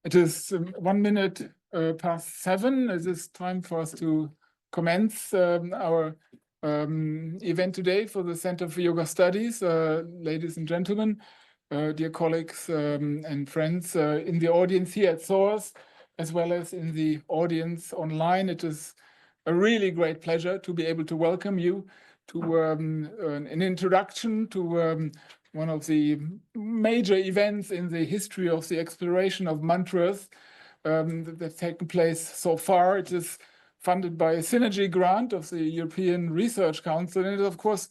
It is 1 minute past 7. It is time for us to commence our event today for the Center for Yoga Studies. Ladies and gentlemen, dear colleagues and friends in the audience here at SOAS, as well as in the audience online, it is a really great pleasure to be able to welcome you to an introduction to one of the major events in the history of the exploration of mantras that's taken place so far. It is funded by a synergy grant of the European Research Council. And it is, of course,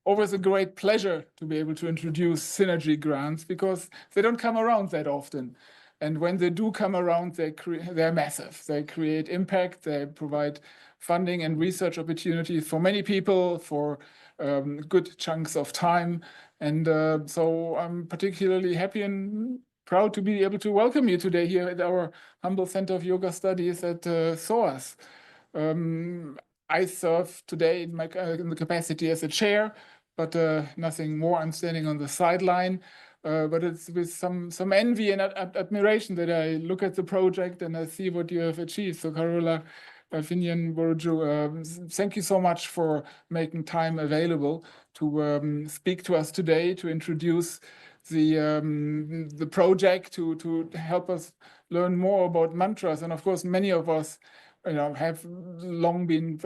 always a great pleasure to be able to introduce synergy grants because they don't come around that often. And when they do come around, they're massive. They create impact, they provide funding and research opportunities for many people for good chunks of time. And so I'm particularly happy and proud to be able to welcome you today here at our humble Center of Yoga Studies at SOAS. I serve today in the capacity as a chair, but nothing more. I'm standing on the sideline. But it's with some envy and admiration that I look at the project and I see what you have achieved. So Carola Finyan Boruju, thank you so much for making time available to speak to us today, to introduce the project, to help us learn more about mantras. And of course, many of us have long been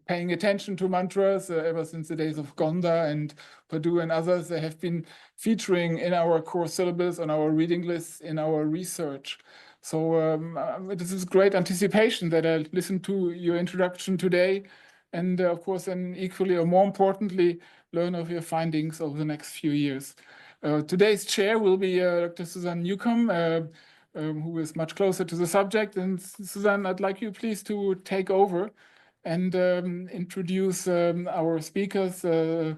paying attention to mantras ever since the days of Gonda and Padu and others. They have been featuring in our core syllables, on our reading lists, in our research. So this is great anticipation that I listened to your introduction today, and of course, and equally or more importantly, learn of your findings over the next few years. Today's chair will be Dr. Suzanne Newcomb, who is much closer to the subject. And Suzanne, I'd like you please to take over and introduce our speakers, the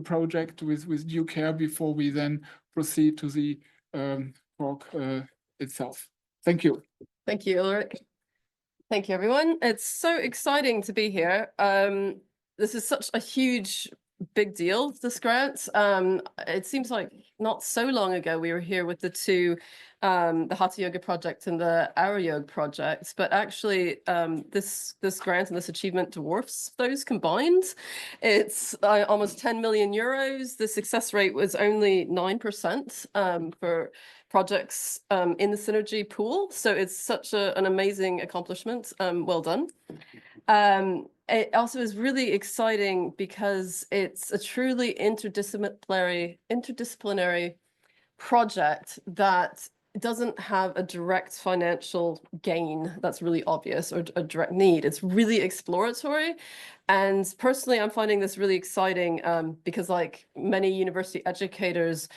project with due care before we then proceed to the talk itself. Thank you. Thank you, Ulrich. Thank you, everyone. It's so exciting to be here. This is such a huge, big deal, this grant. It seems like not so long ago we were here with the two, the Hatha Yoga project and the Aura Yoga project, but actually this grant and this achievement dwarfs those combined. It's almost 10 million euros. The success rate was only 9% for projects in the Synergy pool. So it's such an amazing accomplishment. Well done. It also is really exciting because it's a truly interdisciplinary project that doesn't have a direct financial gain that's really obvious or a direct need. It's really exploratory. And personally, I'm finding this really exciting because like many university educators,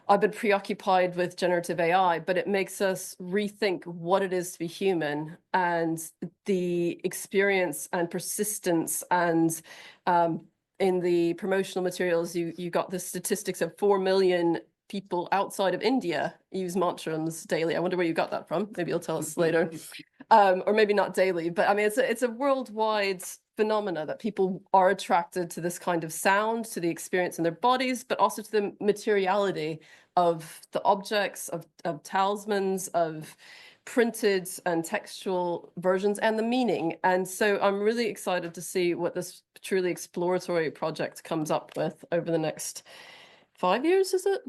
I've been preoccupied with generative AI, but it makes us rethink what it is to be human and the experience and persistence. And in the promotional materials, you got the statistics of 4 million people outside of India use mantrams daily. I wonder where you got that from. Maybe you'll tell us later. Or maybe not daily, but I mean, it's a worldwide phenomena that people are attracted to this kind of sound, to the experience in their bodies, but also to the materiality of the objects, of talismans, of printed and textual versions, and the meaning. And so I'm really excited to see what this truly exploratory project comes up with over the next 5 years, is it?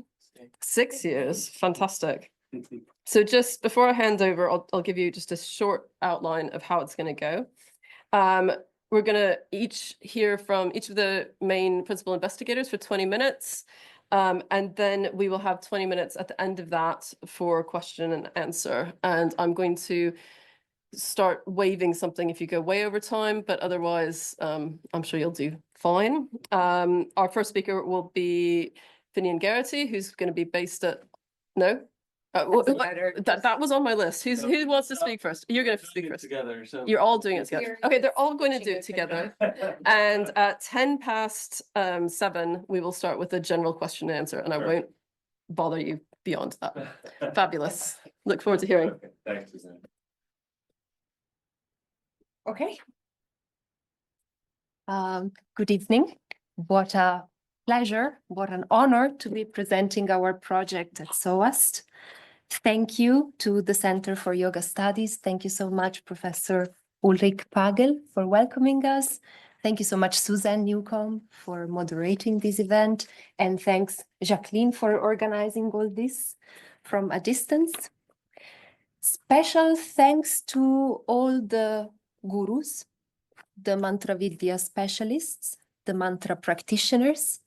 6 years. Fantastic. So just before I hand over, I'll give you just a short outline of how it's going to go. We're going to each hear from each of the main principal investigators for 20 minutes. And then we will have 20 minutes at the end of that for question and answer. And I'm going to start waving something if you go way over time, but otherwise, I'm sure you'll do fine. Our first speaker will be Finyan Garrity, who's going to be based at, no? That was on my list. Who wants to speak first? You're going to speak first. Together, so. You're all doing it together. Okay, they're all going to do it together. And at 7:10, we will start with a general question and answer, and I won't bother you beyond that. Fabulous. Look forward to hearing. Okay. Thanks, Suzanne. Okay. Good evening. What a pleasure, what an honor to be presenting our project at SOAS. Thank you to the Center for Yoga Studies. Thank you so much, Professor Ulrich Pagel, for welcoming us. Thank you so much, Suzanne Newcomb, for moderating this event. And thanks, Jacqueline, for organizing all this from a distance. Special thanks to all the gurus, the Mantra Vidya specialists, the mantra practitioners,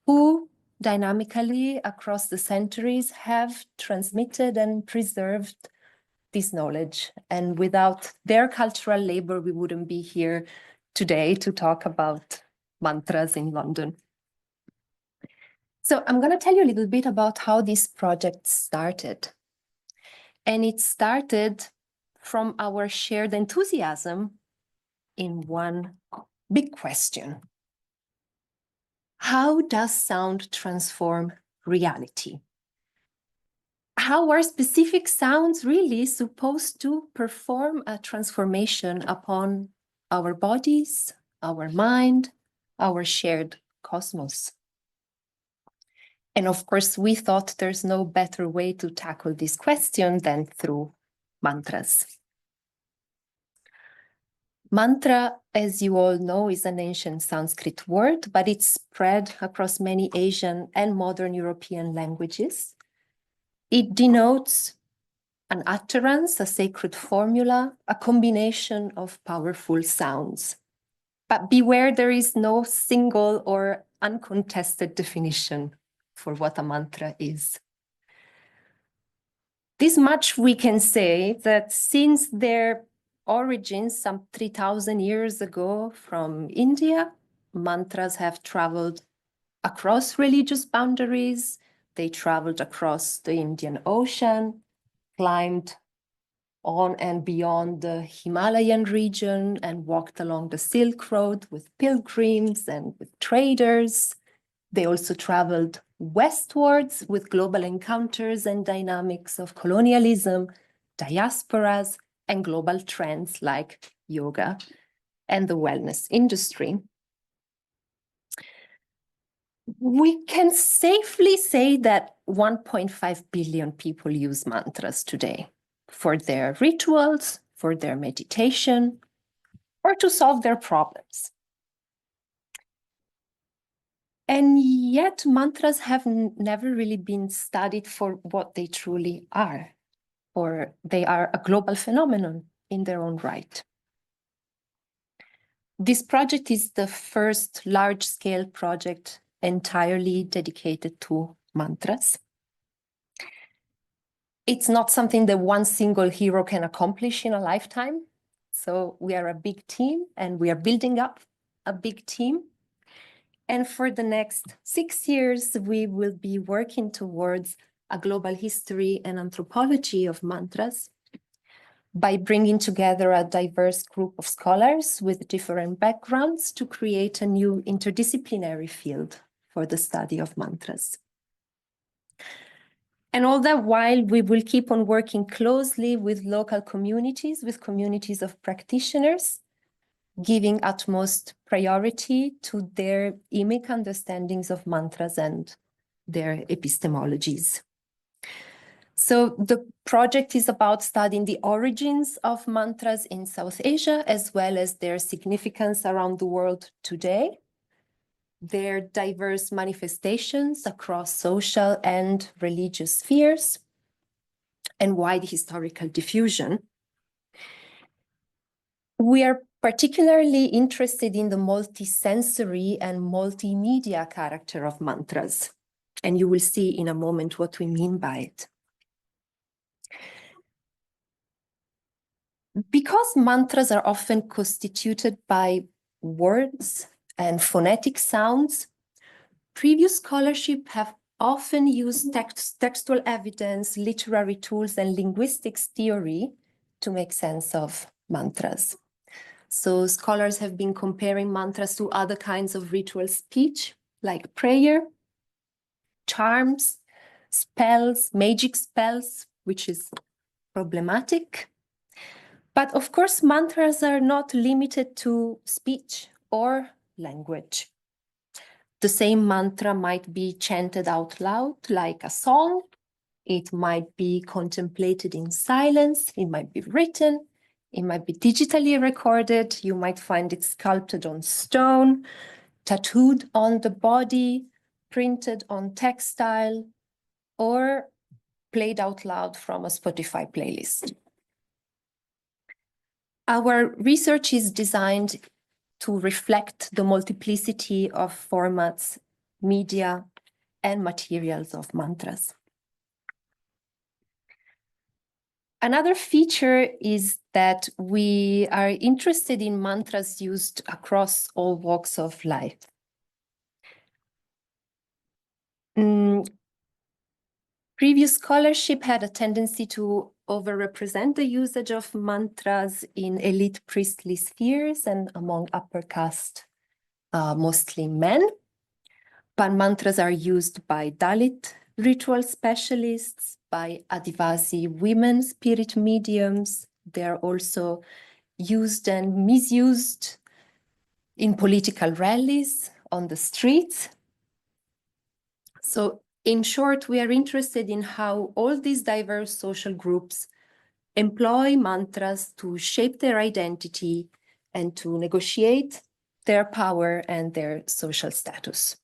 who dynamically across the centuries have transmitted and preserved this knowledge. And without their cultural labor, we wouldn't be here today to talk about mantras in London. So I'm going to tell you a little bit about how this project started. And it started from our shared enthusiasm in one big question. How does sound transform reality? How are specific sounds really supposed to perform a transformation upon our bodies, our mind, our shared cosmos? And of course, we thought there's no better way to tackle this question than through mantras. Mantra, as you all know, is an ancient Sanskrit word, but it's spread across many Asian and modern European languages. It denotes an utterance, a sacred formula, a combination of powerful sounds. But beware, there is no single or uncontested definition for what a mantra is. This much we can say, that since their origins some 3,000 years ago from India, mantras have traveled across religious boundaries. They traveled across the Indian Ocean, climbed on and beyond the Himalayan region, and walked along the Silk Road with pilgrims and with traders. They also traveled westwards with global encounters and dynamics of colonialism, diasporas, and global trends like yoga and the wellness industry. We can safely say that 1.5 billion people use mantras today for their rituals, for their meditation, or to solve their problems. And yet mantras have never really been studied for what they truly are, or they are a global phenomenon in their own right. This project is the first large-scale project entirely dedicated to mantras. It's not something that one single hero can accomplish in a lifetime. So we are a big team, and we are building up a big team. And for the next 6 years, we will be working towards a global history and anthropology of mantras by bringing together a diverse group of scholars with different backgrounds to create a new interdisciplinary field for the study of mantras. And all that while, we will keep on working closely with local communities, with communities of practitioners, giving utmost priority to their emic understandings of mantras and their epistemologies. So the project is about studying the origins of mantras in South Asia, as well as their significance around the world today, their diverse manifestations across social and religious spheres, and wide historical diffusion. We are particularly interested in the multisensory and multimedia character of mantras, and you will see in a moment what we mean by it. Because mantras are often constituted by words and phonetic sounds, previous scholarship have often used textual evidence, literary tools, and linguistics theory to make sense of mantras. So scholars have been comparing mantras to other kinds of ritual speech, like prayer, charms, spells, magic spells, which is problematic. But of course, mantras are not limited to speech or language. The same mantra might be chanted out loud like a song, It might be contemplated in silence, it might be written, it might be digitally recorded, you might find it sculpted on stone, tattooed on the body, printed on textile, or played out loud from a Spotify playlist. Our research is designed to reflect the multiplicity of formats, media, and materials of mantras. Another feature is that we are interested in mantras used across all walks of life. Previous scholarship had a tendency to overrepresent the usage of mantras in elite priestly spheres and among upper caste, mostly men. But mantras are used by Dalit ritual specialists, by Adivasi women spirit mediums. They are also used and misused in political rallies on the streets. So in short, we are interested in how all these diverse social groups employ mantras to shape their identity and to negotiate their power and their social status.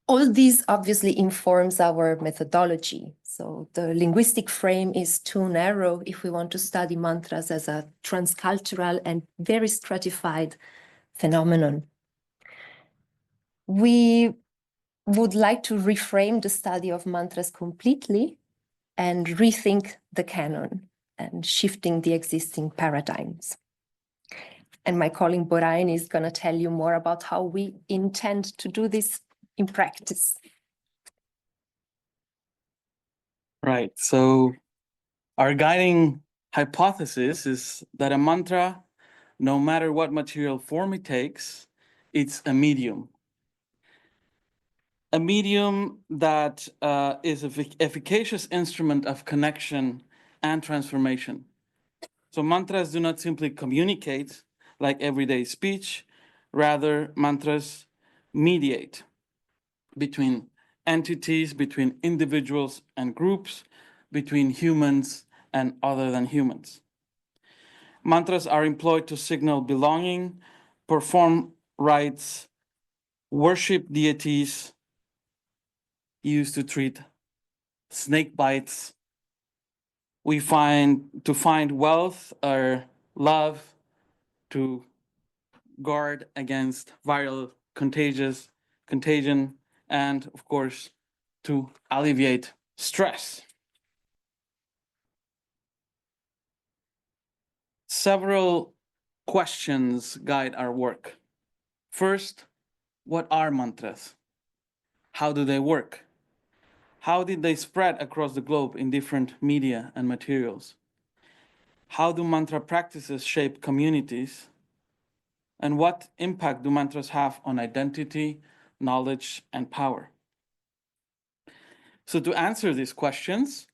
All this obviously informs our methodology. So the linguistic frame is too narrow if we want to study mantras as a transcultural and very stratified phenomenon. We would like to reframe the study of mantras completely and rethink the canon and shifting the existing paradigms. And my colleague Borain is going to tell you more about how we intend to do this in practice. Right, so our guiding hypothesis is that a mantra, no matter what material form it takes, it's a medium. A medium that is an efficacious instrument of connection and transformation. So mantras do not simply communicate like everyday speech, rather mantras mediate between entities, between individuals and groups, between humans and other than humans. Mantras are employed to signal belonging, perform rites, worship deities, used to treat snake bites. We find wealth or love, to guard against viral contagion, and of course, to alleviate stress. Several questions guide our work. First, what are mantras? How do they work? How did they spread across the globe in different media and materials? How do mantra practices shape communities? And what impact do mantras have on identity, knowledge, and power? So to answer these questions,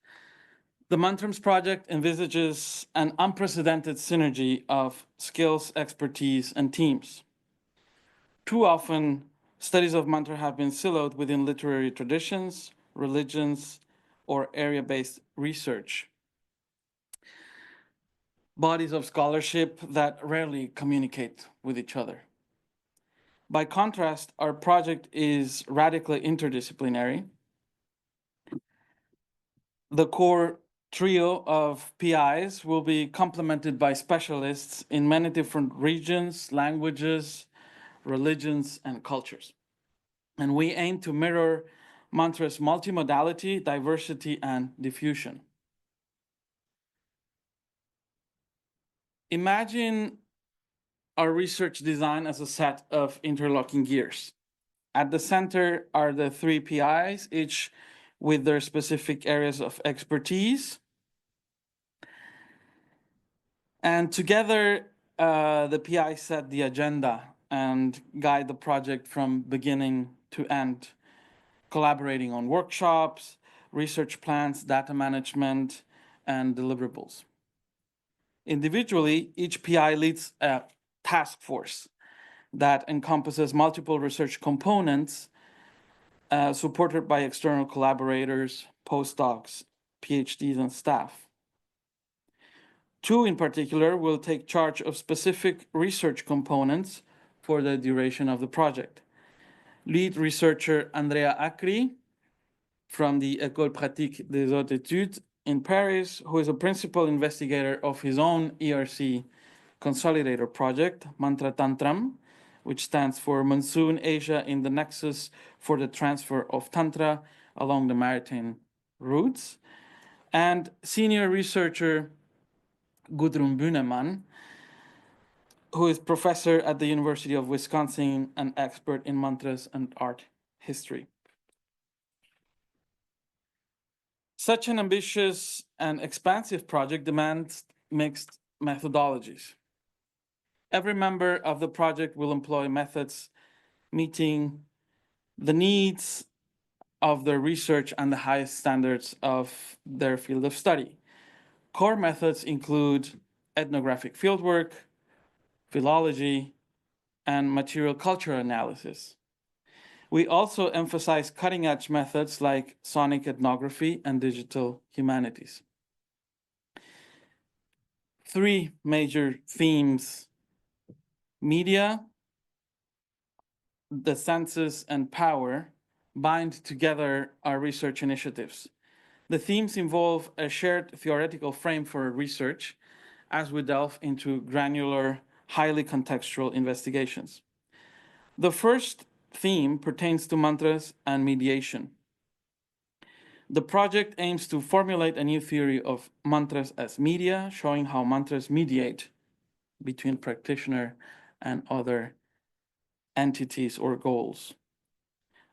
the MANTRAMS project envisages an unprecedented synergy of skills, expertise, and teams. Too often, studies of mantra have been siloed within literary traditions, religions, or area-based research. Bodies of scholarship that rarely communicate with each other. By contrast, our project is radically interdisciplinary. The core trio of PIs will be complemented by specialists in many different regions, languages, religions, and cultures. And we aim to mirror mantra's multimodality, diversity, and diffusion. Imagine our research design as a set of interlocking gears. At the center are the three PIs, each with their specific areas of expertise. And together, the PIs set the agenda and guide the project from beginning to end, collaborating on workshops, research plans, data management, and deliverables. Individually, each PI leads a task force that encompasses multiple research components supported by external collaborators, postdocs, PhDs, and staff. 2 in particular will take charge of specific research components for the duration of the project. Lead researcher Andrea Acri from the École Pratique des Hautes Études in Paris, who is a principal investigator of his own ERC consolidator project, MANTRAM, which stands for Monsoon Asia in the Nexus for the Transfer of Tantra along the Maritime Routes, and senior researcher Gudrun Bühnemann, who is professor at the University of Wisconsin and expert in mantras and art history. Such an ambitious and expansive project demands mixed methodologies. Every member of the project will employ methods meeting the needs of their research and the highest standards of their field of study. Core methods include ethnographic fieldwork, philology, and material culture analysis. We also emphasize cutting-edge methods like sonic ethnography and digital humanities. 3 major themes: media, the senses, and power bind together our research initiatives. The themes involve a shared theoretical frame for research as we delve into granular, highly contextual investigations. The first theme pertains to mantras and mediation. The project aims to formulate a new theory of mantras as media, showing how mantras mediate between practitioner and other entities or goals.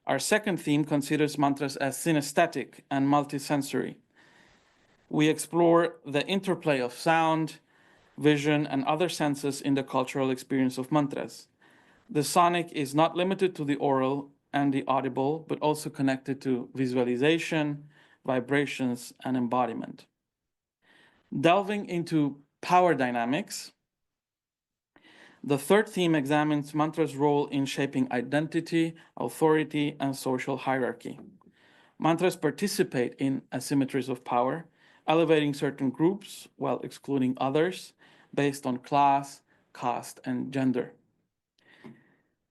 Our second theme considers mantras as synesthetic and multisensory. We explore the interplay of sound, vision, and other senses in the cultural experience of mantras. The sonic is not limited to the oral and the audible, but also connected to visualization, vibrations, and embodiment. Delving into power dynamics, the third theme examines mantra's role in shaping identity, authority, and social hierarchy. Mantras participate in asymmetries of power, elevating certain groups while excluding others based on class, caste, and gender.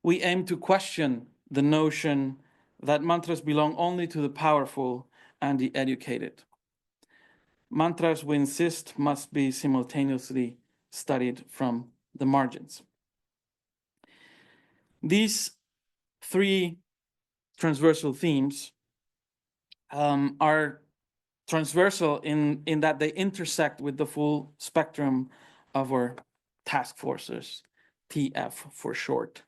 We aim to question the notion that mantras belong only to the powerful and the educated. Mantras, we insist, must be simultaneously studied from the margins. These 3 transversal themes are transversal in that they intersect with the full spectrum of our task forces, TF for short,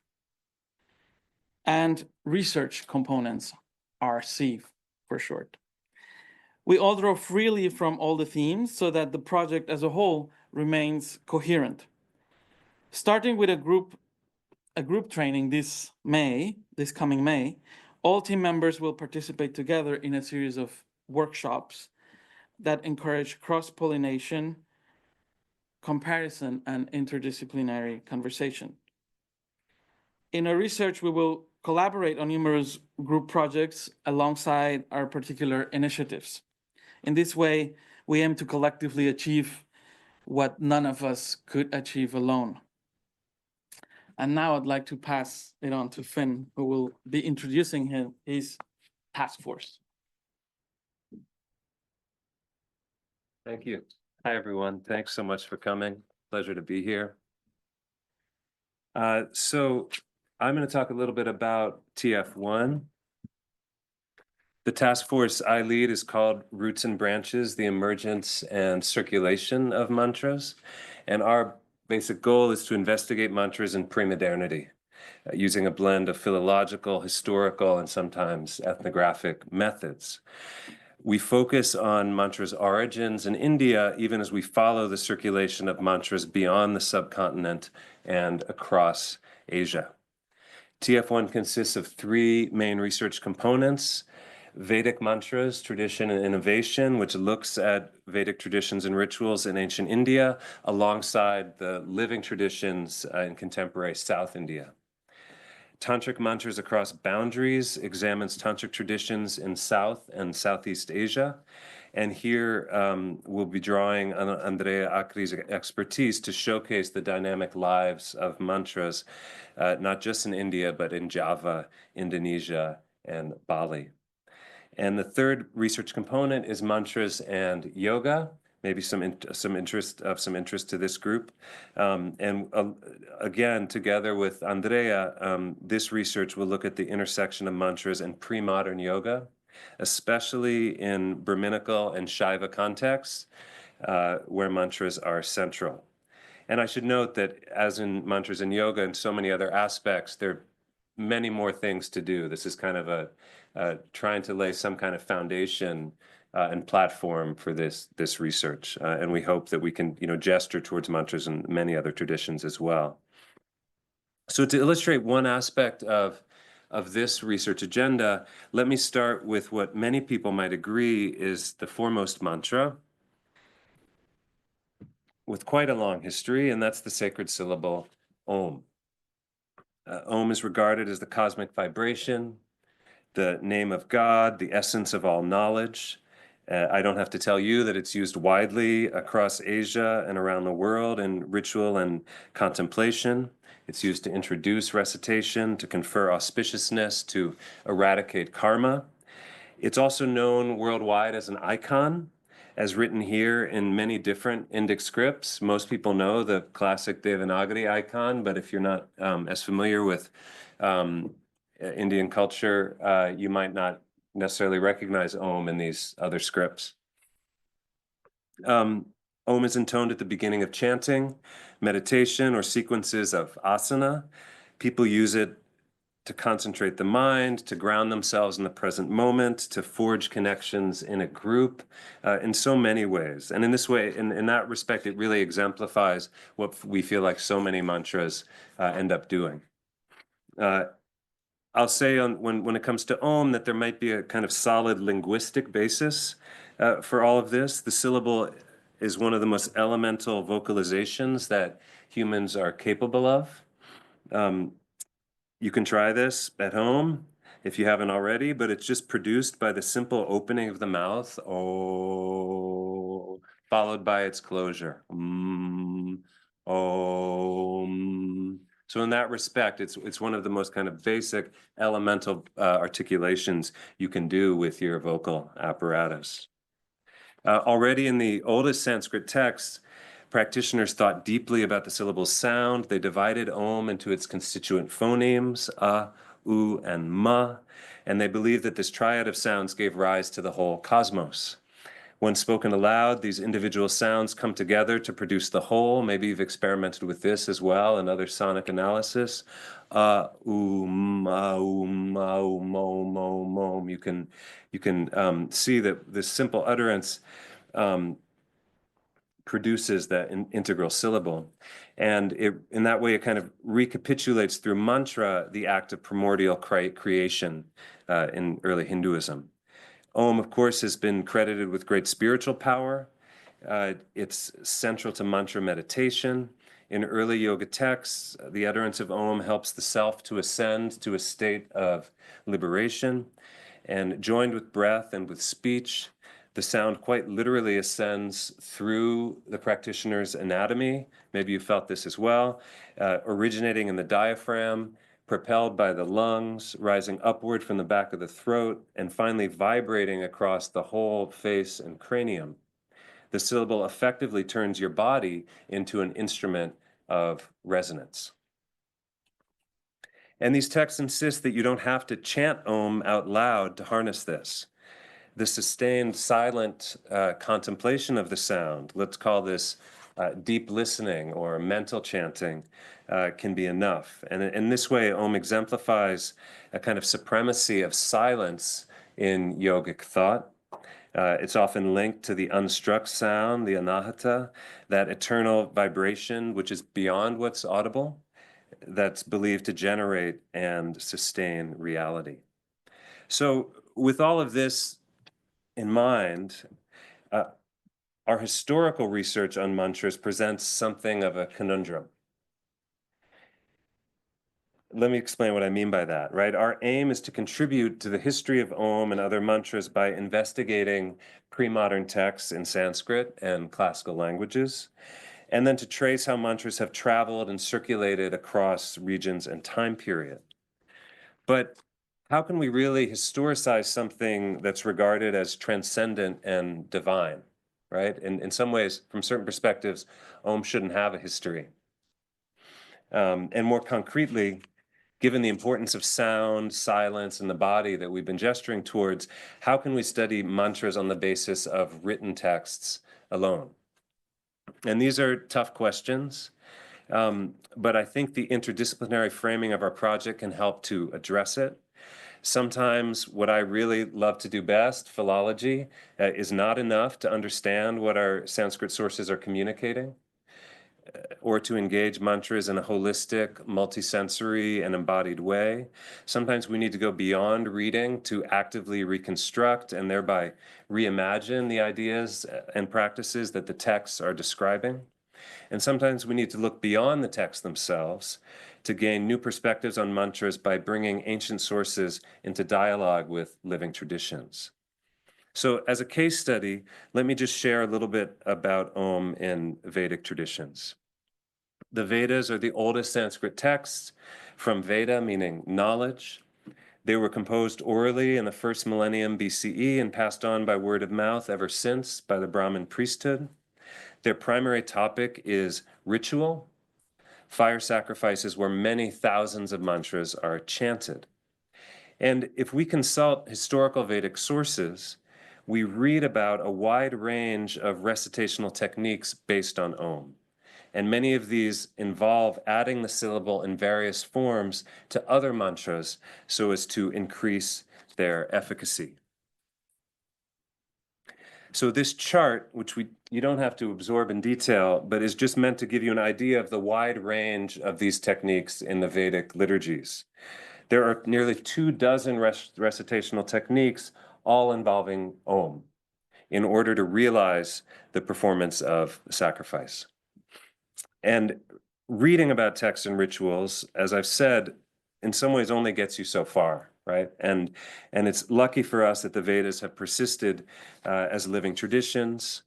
and research components, RC for short. We all draw freely from all the themes so that the project as a whole remains coherent. Starting with a group training this coming May, all team members will participate together in a series of workshops that encourage cross-pollination, comparison, and interdisciplinary conversation. In our research, we will collaborate on numerous group projects alongside our particular initiatives. In this way, we aim to collectively achieve what none of us could achieve alone. And now I'd like to pass it on to Finn, who will be introducing his task force. Thank you. Hi, everyone. Thanks so much for coming. Pleasure to be here. So I'm going to talk a little bit about TF1. The task force I lead is called Roots and Branches, the Emergence and Circulation of Mantras. And our basic goal is to investigate mantras in pre-modernity, using a blend of philological, historical, and sometimes ethnographic methods. We focus on mantras' origins in India, even as we follow the circulation of mantras beyond the subcontinent and across Asia. TF1 consists of 3 main research components: Vedic mantras, tradition and innovation, which looks at Vedic traditions and rituals in ancient India, alongside the living traditions in contemporary South India. Tantric Mantras Across Boundaries examines tantric traditions in South and Southeast Asia. And here we'll be drawing on Andrea Acri's expertise to showcase the dynamic lives of mantras, not just in India, but in Java, Indonesia, and Bali. And the third research component is mantras and yoga, maybe some interest to this group. Again, together with Andrea, this research will look at the intersection of mantras and pre-modern yoga, especially in Brahminical and Shaiva contexts, where mantras are central. And I should note that as in mantras and yoga and so many other aspects, there are many more things to do. This is kind of trying to lay some kind of foundation and platform for this research. And we hope that we can, gesture towards mantras and many other traditions as well. So to illustrate one aspect of this research agenda, let me start with what many people might agree is the foremost mantra, with quite a long history, and that's the sacred syllable Om. Om is regarded as the cosmic vibration, the name of God, the essence of all knowledge. I don't have to tell you that it's used widely across Asia and around the world in ritual and contemplation. It's used to introduce recitation, to confer auspiciousness, to eradicate karma. It's also known worldwide as an icon, as written here in many different Indic scripts. Most people know the classic Devanagari icon, but if you're not as familiar with Indian culture, you might not necessarily recognize Om in these other scripts. Om is intoned at the beginning of chanting, meditation, or sequences of asana. People use it to concentrate the mind, to ground themselves in the present moment, to forge connections in a group, in so many ways. And in this way, in that respect, it really exemplifies what we feel like so many mantras end up doing. I'll say when it comes to Om that there might be a kind of solid linguistic basis for all of this. The syllable is one of the most elemental vocalizations that humans are capable of. You can try this at home if you haven't already, but it's just produced by the simple opening of the mouth, oh, followed by its closure. Om. So in that respect, it's one of the most kind of basic elemental articulations you can do with your vocal apparatus. Already in the oldest Sanskrit texts, practitioners thought deeply about the syllable's sound. They divided Om into its constituent phonemes, A, U, and Ma, and they believed that this triad of sounds gave rise to the whole cosmos. When spoken aloud, these individual sounds come together to produce the whole. Maybe you've experimented with this as well in other sonic analysis. A, U, Ma, U, Ma, U, Mo, Mo, Mom. You can see that this simple utterance produces that integral syllable. And in that way, it kind of recapitulates through mantra the act of primordial creation in early Hinduism. Om, of course, has been credited with great spiritual power. It's central to mantra meditation. In early yoga texts, the utterance of Om helps the self to ascend to a state of liberation. And joined with breath and with speech, the sound quite literally ascends through the practitioner's anatomy. Maybe you felt this as well, originating in the diaphragm, propelled by the lungs, rising upward from the back of the throat, and finally vibrating across the whole face and cranium. The syllable effectively turns your body into an instrument of resonance. And these texts insist that you don't have to chant Om out loud to harness this. The sustained silent contemplation of the sound, let's call this deep listening or mental chanting, can be enough. And in this way, Om exemplifies a kind of supremacy of silence in yogic thought. It's often linked to the unstruck sound, the anahata, that eternal vibration which is beyond what's audible, that's believed to generate and sustain reality. So with all of this in mind, our historical research on mantras presents something of a conundrum. let me explain what I mean by that, right? Our aim is to contribute to the history of Om and other mantras by investigating pre-modern texts in Sanskrit and classical languages, and then to trace how mantras have traveled and circulated across regions and time period. But how can we really historicize something that's regarded as transcendent and divine, right? In some ways, from certain perspectives, Om shouldn't have a history. And more concretely, given the importance of sound, silence, and the body that we've been gesturing towards, how can we study mantras on the basis of written texts alone? And these are tough questions, but I think the interdisciplinary framing of our project can help to address it. Sometimes what I really love to do best, philology, is not enough to understand what our Sanskrit sources are communicating, or to engage mantras in a holistic, multisensory, and embodied way. Sometimes we need to go beyond reading to actively reconstruct and thereby reimagine the ideas and practices that the texts are describing. And sometimes we need to look beyond the texts themselves to gain new perspectives on mantras by bringing ancient sources into dialogue with living traditions. So as a case study, let me just share a little bit about Om in Vedic traditions. The Vedas are the oldest Sanskrit texts from Veda, meaning knowledge. They were composed orally in the first millennium BCE and passed on by word of mouth ever since by the Brahmin priesthood. Their primary topic is ritual, fire sacrifices where many thousands of mantras are chanted. And if we consult historical Vedic sources, we read about a wide range of recitational techniques based on Om. And many of these involve adding the syllable in various forms to other mantras so as to increase their efficacy. So this chart, which you don't have to absorb in detail, but is just meant to give you an idea of the wide range of these techniques in the Vedic liturgies. There are nearly 24 recitational techniques, all involving Om, in order to realize the performance of sacrifice. And reading about texts and rituals, as I've said, in some ways only gets you so far, right? And it's lucky for us that the Vedas have persisted as living traditions.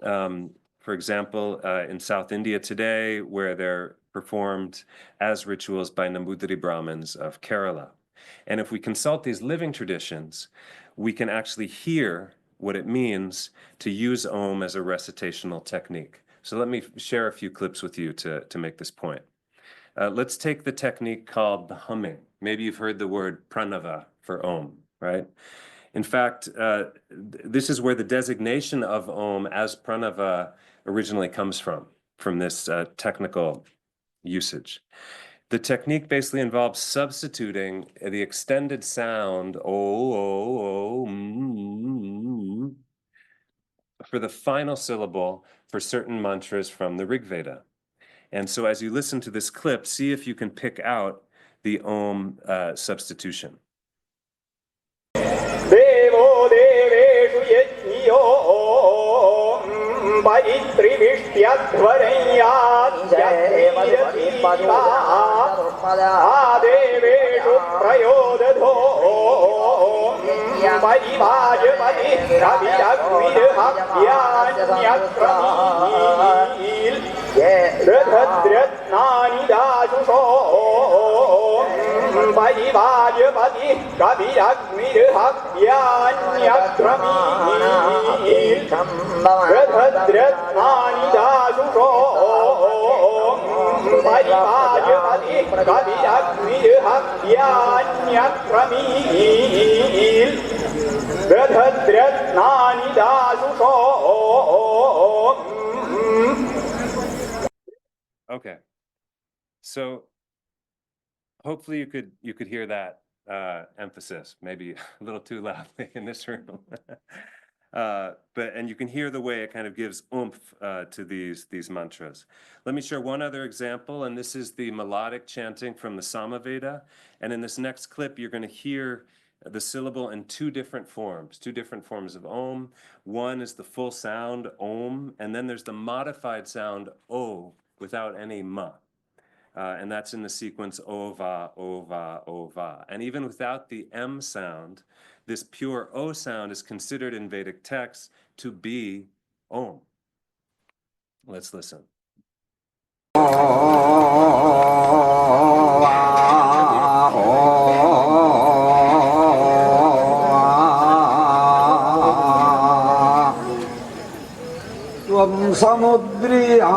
For example, in South India today, where they're performed as rituals by Nambudiri Brahmins of Kerala. And if we consult these living traditions, we can actually hear what it means to use Om as a recitational technique. So let me share a few clips with you to make this point. Let's take the technique called the humming. Maybe you've heard the word pranava for Om, right? In fact, this is where the designation of Om as pranava originally comes from this technical usage. The technique basically involves substituting the extended sound O, for the final syllable for certain mantras from the Rig Veda. And so as you listen to this clip, see if you can pick out the Om substitution. Devo deveshu yajniyo deveshu prayodadho parivajapati ravidagvidhapyanyakramil radhadratnani dasusho parivajapati ravidagvidhapyanyakramil radhadratnani dasusho parivajapati ravidagvidhapyanyakramil radhadratnani dasusho. Okay, so hopefully you could hear that emphasis, maybe a little too loudly in this room. And you can hear the way it kind of gives oomph to these mantras. Let me share one other example, and this is the melodic chanting from the Samaveda. And in this next clip, you're going to hear the syllable in two different forms of Om. One is the full sound Om, and then there's the modified sound O without any ma. And that's in the sequence ova, ova, ova. And even without the M sound, this pure O sound is considered in Vedic texts to be Om. Let's listen. Samudriya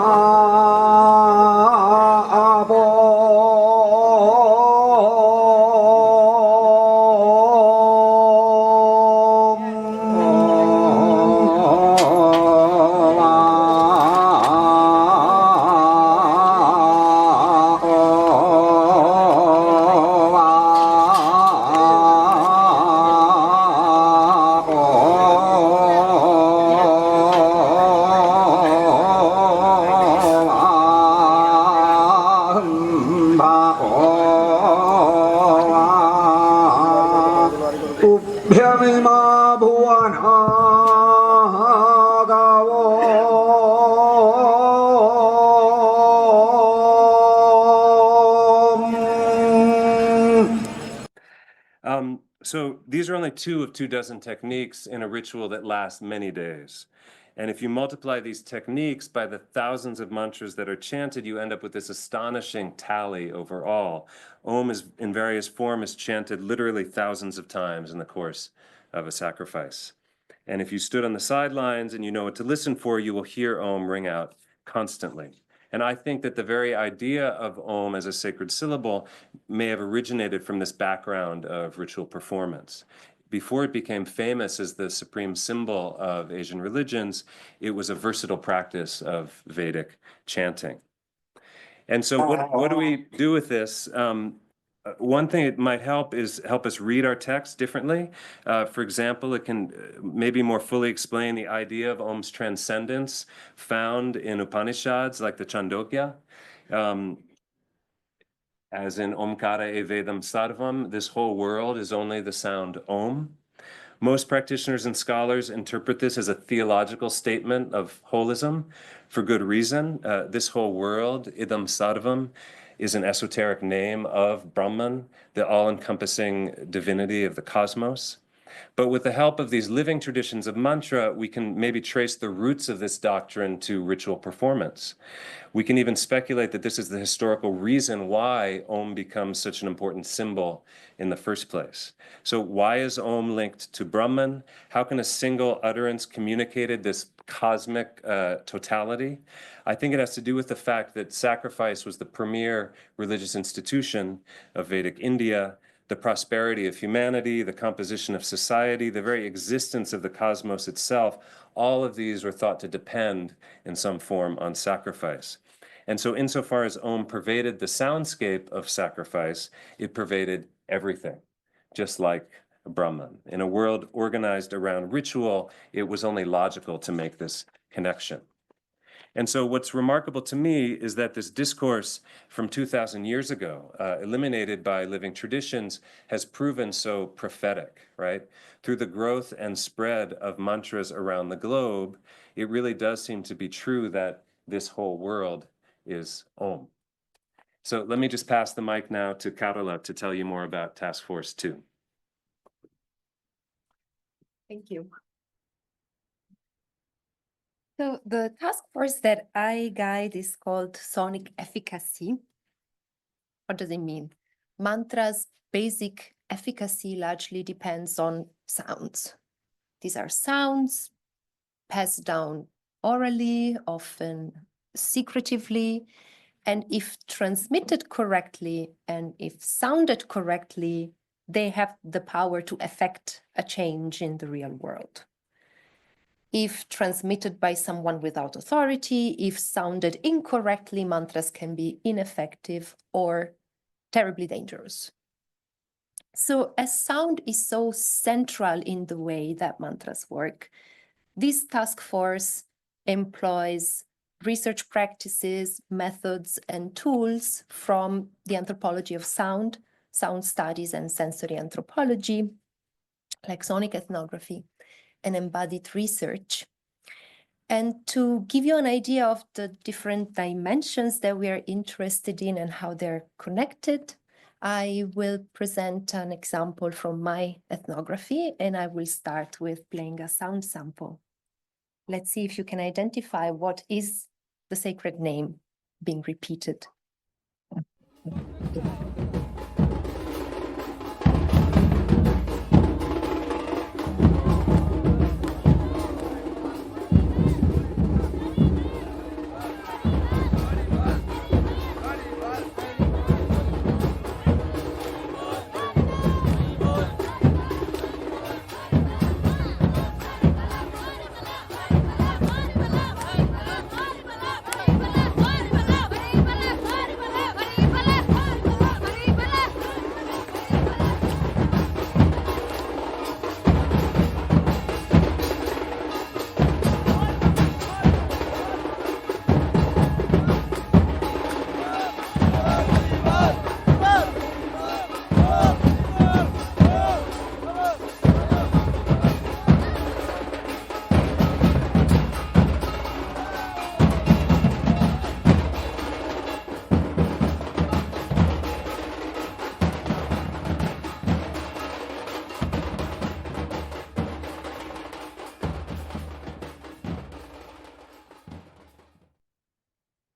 So these are only 2 of 24 techniques in a ritual that lasts many days. And if you multiply these techniques by the thousands of mantras that are chanted, you end up with this astonishing tally overall. Om is in various forms chanted literally thousands of times in the course of a sacrifice. And if you stood on the sidelines and you know what to listen for, you will hear Om ring out constantly. And I think that the very idea of Om as a sacred syllable may have originated from this background of ritual performance. Before it became famous as the supreme symbol of Asian religions, it was a versatile practice of Vedic chanting. And so what do we do with this? One thing it might help is help us read our text differently. For example, it can maybe more fully explain the idea of Om's transcendence found in Upanishads like the Chandogya. As in Omkara e Vedam Sarvam, this whole world is only the sound Om. Most practitioners and scholars interpret this as a theological statement of holism for good reason. This whole world, Idam Sarvam, is an esoteric name of Brahman, the all-encompassing divinity of the cosmos. But with the help of these living traditions of mantra, we can maybe trace the roots of this doctrine to ritual performance. We can even speculate that this is the historical reason why Om becomes such an important symbol in the first place. So why is Om linked to Brahman? How can a single utterance communicate this cosmic totality? I think it has to do with the fact that sacrifice was the premier religious institution of Vedic India. The prosperity of humanity, the composition of society, the very existence of the cosmos itself, all of these were thought to depend in some form on sacrifice. And so insofar as Om pervaded the soundscape of sacrifice, it pervaded everything, just like Brahman. In a world organized around ritual, it was only logical to make this connection. And so what's remarkable to me is that this discourse from 2,000 years ago, eliminated by living traditions, has proven so prophetic, right? Through the growth and spread of mantras around the globe, it really does seem to be true that this whole world is Om. So let me just pass the mic now to Carola to tell you more about Task Force 2. Thank you. So the task force that I guide is called sonic efficacy. What does it mean? Mantra's basic efficacy largely depends on sounds. These are sounds passed down orally, often secretively, and if transmitted correctly and if sounded correctly, they have the power to affect a change in the real world. If transmitted by someone without authority, if sounded incorrectly, mantras can be ineffective or terribly dangerous. So as sound is so central in the way that mantras work, this task force employs research practices, methods, and tools from the anthropology of sound, sound studies, and sensory anthropology, like sonic ethnography and embodied research. And to give you an idea of the different dimensions that we are interested in and how they're connected, I will present an example from my ethnography, and I will start with playing a sound sample. Let's see if you can identify what is the sacred name being repeated.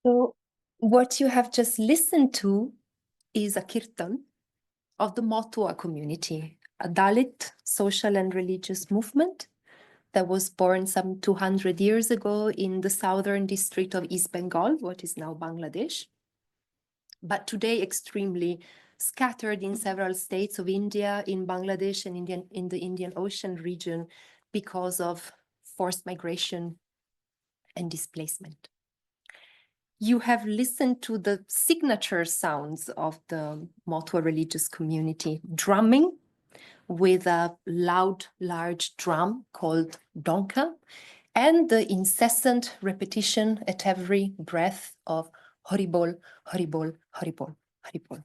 So what you have just listened to is a kirtan of the Motua community, a Dalit social and religious movement that was born some 200 years ago in the southern district of East Bengal, what is now Bangladesh, but today extremely scattered in several states of India, in Bangladesh, and in the Indian Ocean region because of forced migration and displacement. You have listened to the signature sounds of the Motua religious community, drumming with a loud, large drum called donka, and the incessant repetition at every breath of Haribol, Haribol, Haribol, Haribol.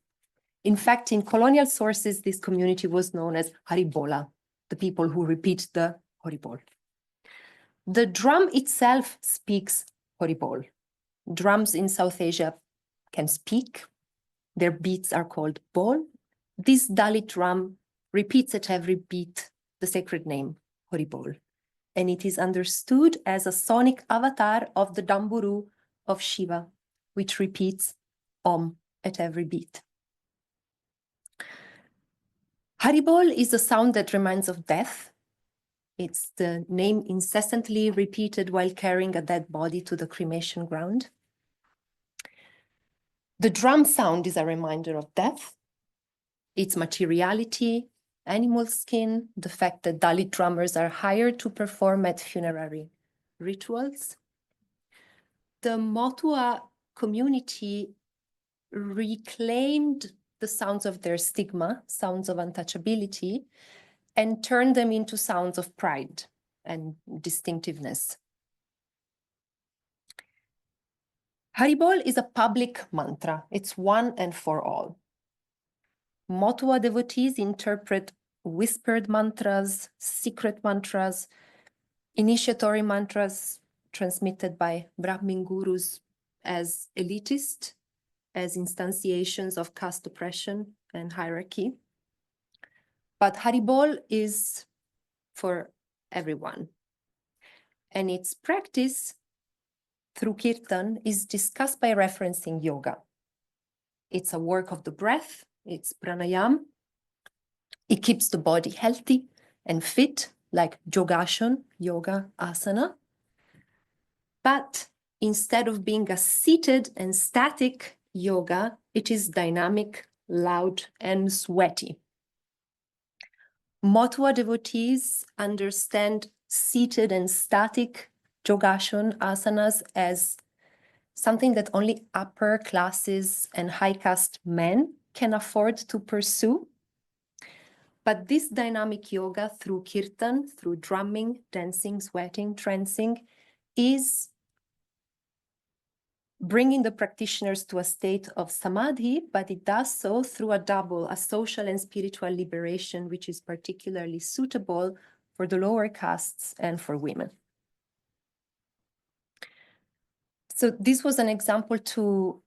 In fact, in colonial sources, this community was known as Haribola, the people who repeat the Haribol. The drum itself speaks Haribol. Drums in South Asia can speak. Their beats are called bol. This Dalit drum repeats at every beat the sacred name, Haribol. And it is understood as a sonic avatar of the Damburu of Shiva, which repeats Om at every beat. Haribol is a sound that reminds of death. It's the name incessantly repeated while carrying a dead body to the cremation ground. The drum sound is a reminder of death, its materiality, animal skin, the fact that Dalit drummers are hired to perform at funerary rituals. The Motua community reclaimed the sounds of their stigma, sounds of untouchability, and turned them into sounds of pride and distinctiveness. Haribol is a public mantra. It's one and for all. Motua devotees interpret whispered mantras, secret mantras, initiatory mantras transmitted by Brahmin gurus as elitist, as instantiations of caste oppression and hierarchy. But Haribol is for everyone. And its practice through kirtan is discussed by referencing yoga. It's a work of the breath, it's pranayam. It keeps the body healthy and fit, like yogasana, yoga asana. But instead of being a seated and static yoga, it is dynamic, loud, and sweaty. Motua devotees understand seated and static yogasana asanas as something that only upper classes and high caste men can afford to pursue. But this dynamic yoga through kirtan, through drumming, dancing, sweating, trancing, is bringing the practitioners to a state of samadhi, but it does so through a social and spiritual liberation, which is particularly suitable for the lower castes and for women. So this was an example to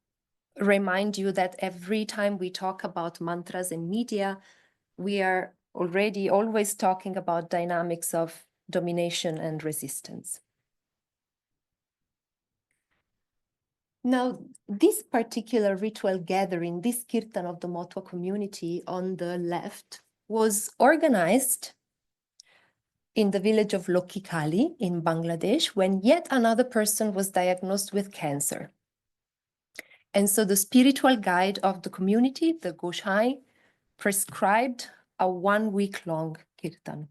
remind you that every time we talk about mantras in media, we are already always talking about dynamics of domination and resistance. Now, this particular ritual gathering, this kirtan of the Motwa community on the left, was organized in the village of Lokikali in Bangladesh when yet another person was diagnosed with cancer. And so the spiritual guide of the community, the Goshai, prescribed a 1 week long kirtan.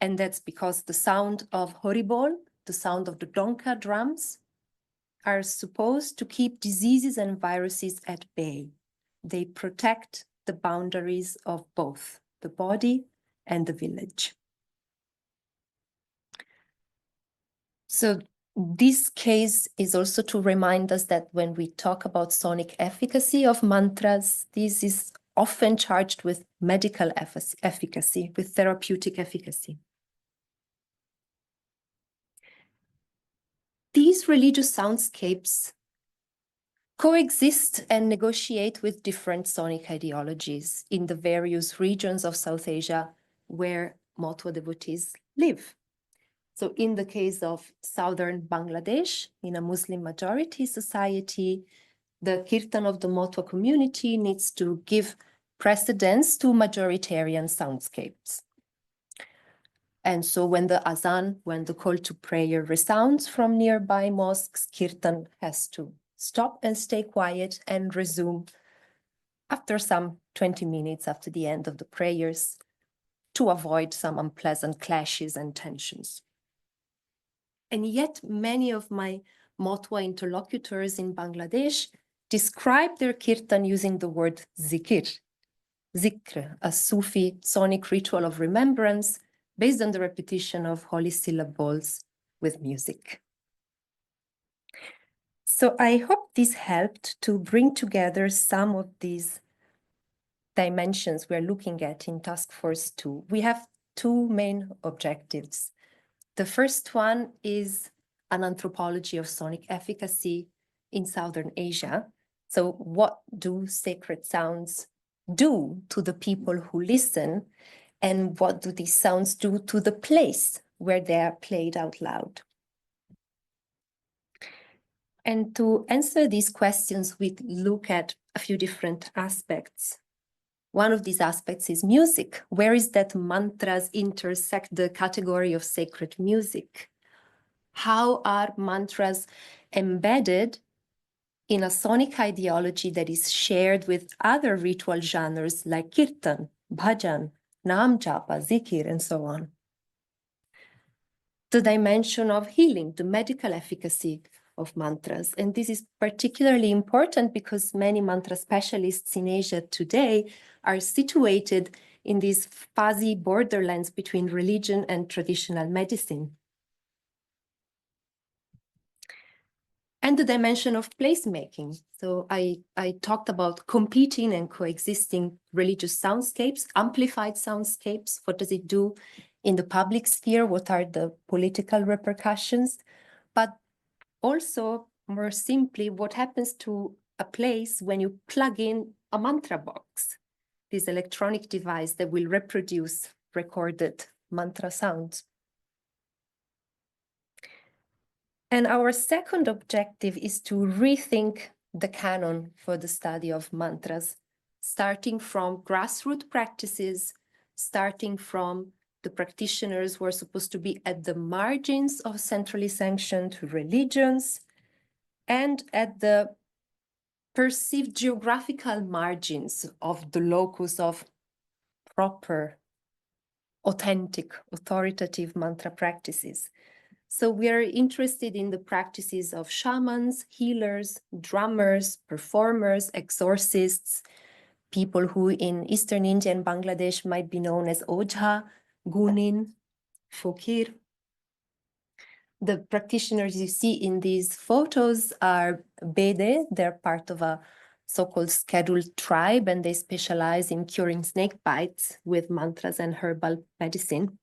And that's because the sound of Horibol, the sound of the donka drums, are supposed to keep diseases and viruses at bay. They protect the boundaries of both the body and the village. So this case is also to remind us that when we talk about sonic efficacy of mantras, this is often charged with medical efficacy, with therapeutic efficacy. These religious soundscapes coexist and negotiate with different sonic ideologies in the various regions of South Asia where Motwa devotees live. So in the case of southern Bangladesh, in a Muslim majority society, the kirtan of the Motwa community needs to give precedence to majoritarian soundscapes. And so when the azan, when the call to prayer resounds from nearby mosques, kirtan has to stop and stay quiet and resume after some 20 minutes after the end of the prayers to avoid some unpleasant clashes and tensions. And yet many of my Motwa interlocutors in Bangladesh describe their kirtan using the word zikr, a Sufi sonic ritual of remembrance based on the repetition of holy syllables with music. So I hope this helped to bring together some of these dimensions we're looking at in Task Force 2. We have two main objectives. The first one is an anthropology of sonic efficacy in Southern Asia. So what do sacred sounds do to the people who listen? And what do these sounds do to the place where they are played out loud? And to answer these questions, we look at a few different aspects. One of these aspects is music. Where is that mantras intersect the category of sacred music? How are mantras embedded in a sonic ideology that is shared with other ritual genres like kirtan, bhajan, Naam Japa, Zikir, and so on? The dimension of healing, the medical efficacy of mantras. And this is particularly important because many mantra specialists in Asia today are situated in these fuzzy borderlands between religion and traditional medicine. And the dimension of placemaking. So I talked about competing and coexisting religious soundscapes, amplified soundscapes. What does it do in the public sphere? What are the political repercussions? But also, more simply, what happens to a place when you plug in a mantra box, this electronic device that will reproduce recorded mantra sounds? And our second objective is to rethink the canon for the study of mantras, starting from grassroots practices, starting from the practitioners who are supposed to be at the margins of centrally sanctioned religions, and at the perceived geographical margins of the locus of proper, authentic, authoritative mantra practices. So we are interested in the practices of shamans, healers, drummers, performers, exorcists, people who in Eastern India and Bangladesh might be known as Ojha, Gunin, Fokir. The practitioners you see in these photos are Bede. They're part of a so-called scheduled tribe, and they specialize in curing snake bites with mantras and herbal medicine.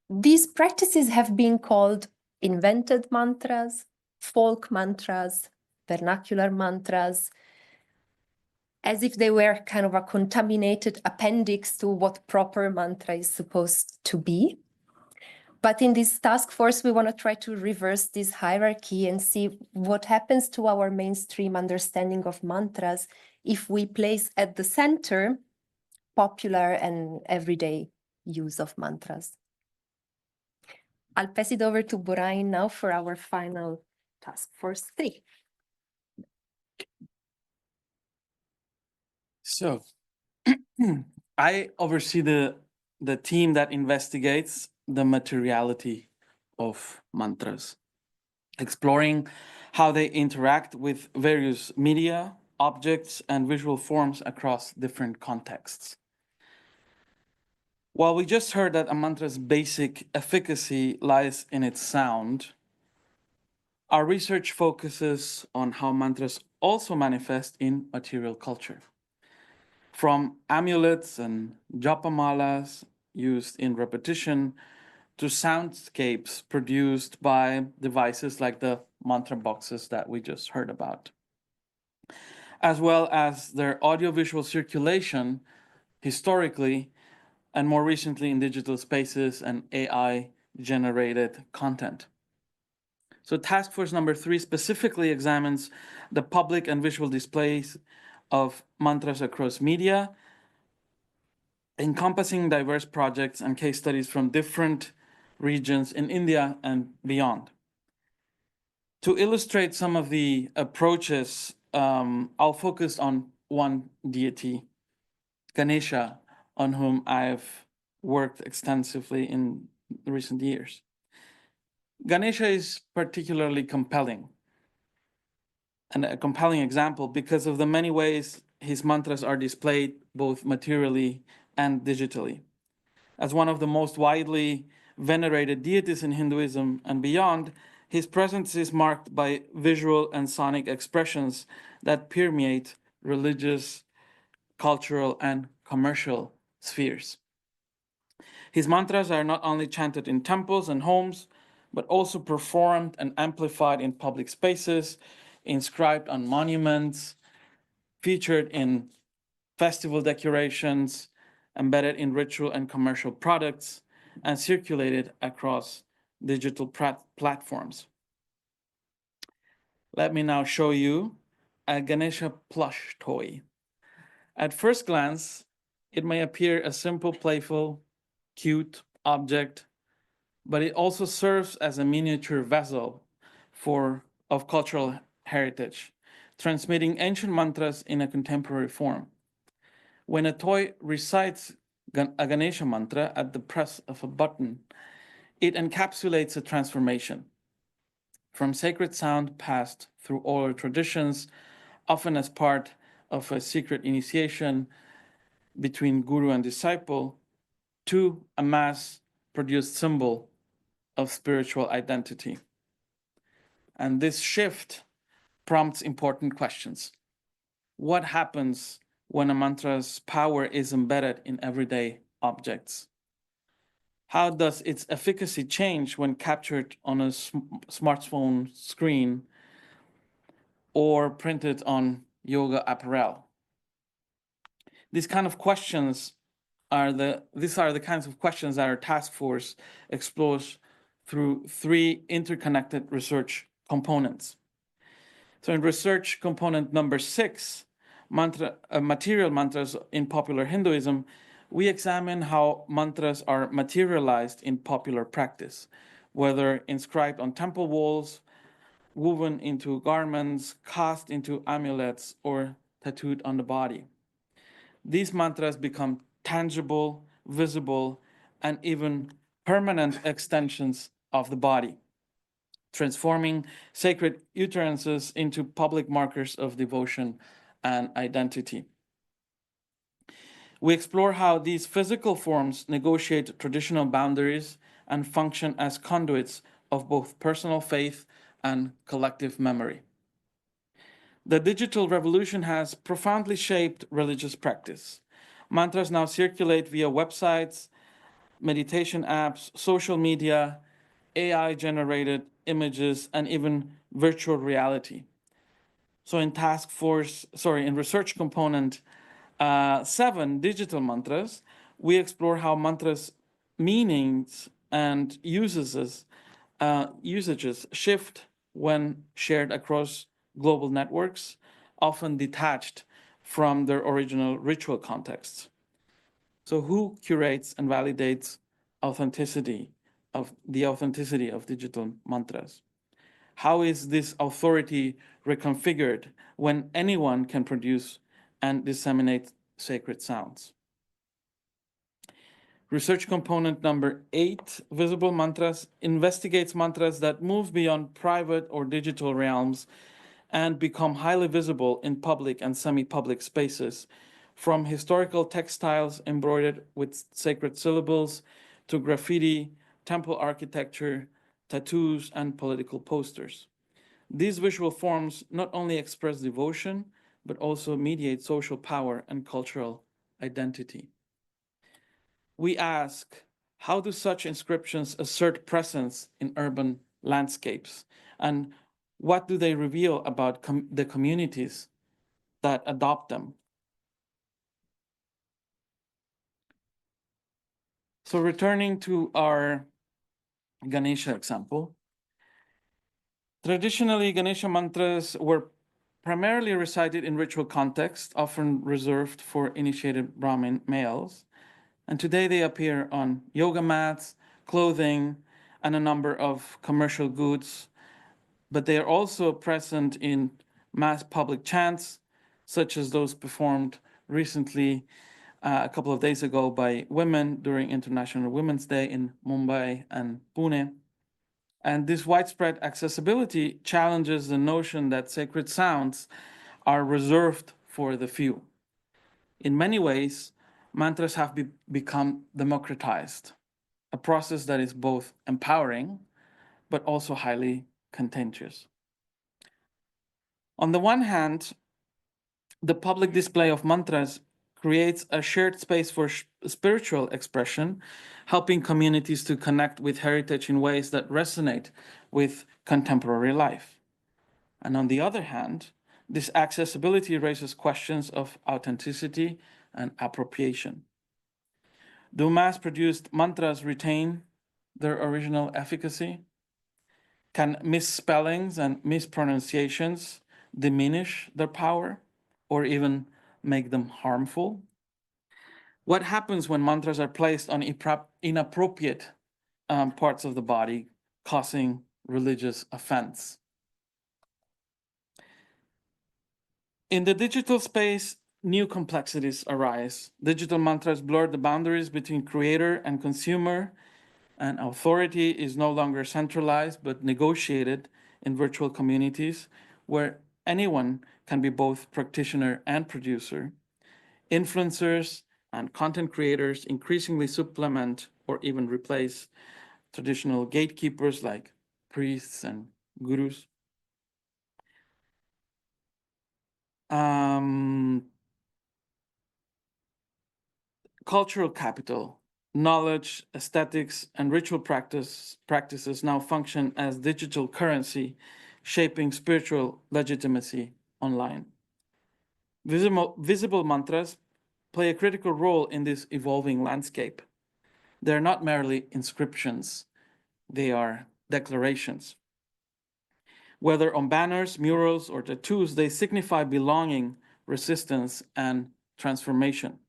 These practices have been called invented mantras, folk mantras, vernacular mantras, as if they were kind of a contaminated appendix to what proper mantra is supposed to be. But in this task force, we want to try to reverse this hierarchy and see what happens to our mainstream understanding of mantras if we place at the center popular and everyday use of mantras. I'll pass it over to Borain now for our final task force 3. So I oversee the team that investigates the materiality of mantras, exploring how they interact with various media, objects, and visual forms across different contexts. While we just heard that a mantra's basic efficacy lies in its sound, our research focuses on how mantras also manifest in material culture. From amulets and japamalas used in repetition to soundscapes produced by devices like the mantra boxes that we just heard about, as well as their audiovisual circulation historically and more recently in digital spaces and AI-generated content. So task force number 3 specifically examines the public and visual displays of mantras across media, encompassing diverse projects and case studies from different regions in India and beyond. To illustrate some of the approaches, I'll focus on one deity, Ganesha, on whom I've worked extensively in recent years. Ganesha is particularly compelling, and a compelling example because of the many ways his mantras are displayed both materially and digitally. As one of the most widely venerated deities in Hinduism and beyond, his presence is marked by visual and sonic expressions that permeate religious, cultural, and commercial spheres. His mantras are not only chanted in temples and homes, but also performed and amplified in public spaces, inscribed on monuments, featured in festival decorations, embedded in ritual and commercial products, and circulated across digital platforms. Let me now show you a Ganesha plush toy. At first glance, it may appear a simple, playful, cute object, but it also serves as a miniature vessel of cultural heritage, transmitting ancient mantras in a contemporary form. When a toy recites a Ganesha mantra at the press of a button, it encapsulates a transformation from sacred sound passed through oral traditions, often as part of a secret initiation between guru and disciple, to a mass-produced symbol of spiritual identity. And this shift prompts important questions. What happens when a mantra's power is embedded in everyday objects? How does its efficacy change when captured on a smartphone screen or printed on yoga apparel? These kind of questions these are the kinds of questions that our task force explores through 3 interconnected research components. So in research component number 6, material mantras in popular Hinduism, we examine how mantras are materialized in popular practice, whether inscribed on temple walls, woven into garments, cast into amulets, or tattooed on the body. These mantras become tangible, visible, and even permanent extensions of the body, transforming sacred utterances into public markers of devotion and identity. We explore how these physical forms negotiate traditional boundaries and function as conduits of both personal faith and collective memory. The digital revolution has profoundly shaped religious practice. Mantras now circulate via websites, meditation apps, social media, AI-generated images, and even virtual reality. So in in research component 7, digital mantras, we explore how mantras meanings and usages shift when shared across global networks, often detached from their original ritual contexts. So who curates and validates the authenticity of digital mantras? How is this authority reconfigured when anyone can produce and disseminate sacred sounds? Research component number 8, visible mantras, investigates mantras that move beyond private or digital realms and become highly visible in public and semi-public spaces, from historical textiles embroidered with sacred syllables to graffiti, temple architecture, tattoos, and political posters. These visual forms not only express devotion, but also mediate social power and cultural identity. We ask, how do such inscriptions assert presence in urban landscapes? And what do they reveal about the communities that adopt them? So returning to our Ganesha example, traditionally Ganesha mantras were primarily recited in ritual context, often reserved for initiated Brahmin males. And today they appear on yoga mats, clothing, and a number of commercial goods. But they are also present in mass public chants, such as those performed recently, a couple of days ago, by women during International Women's Day in Mumbai and Pune. And this widespread accessibility challenges the notion that sacred sounds are reserved for the few. In many ways, mantras have become democratized, a process that is both empowering, but also highly contentious. On the one hand, the public display of mantras creates a shared space for spiritual expression, helping communities to connect with heritage in ways that resonate with contemporary life. And on the other hand, this accessibility raises questions of authenticity and appropriation. Do mass-produced mantras retain their original efficacy? Can misspellings and mispronunciations diminish their power or even make them harmful? What happens when mantras are placed on inappropriate parts of the body, causing religious offense? In the digital space, new complexities arise. Digital mantras blur the boundaries between creator and consumer, and authority is no longer centralized but negotiated in virtual communities where anyone can be both practitioner and producer. Influencers and content creators increasingly supplement or even replace traditional gatekeepers like priests and gurus. Cultural capital, knowledge, aesthetics, and ritual practices now function as digital currency, shaping spiritual legitimacy online. Visible mantras play a critical role in this evolving landscape. They're not merely inscriptions, they are declarations. Whether on banners, murals, or tattoos, they signify belonging, resistance, and transformation.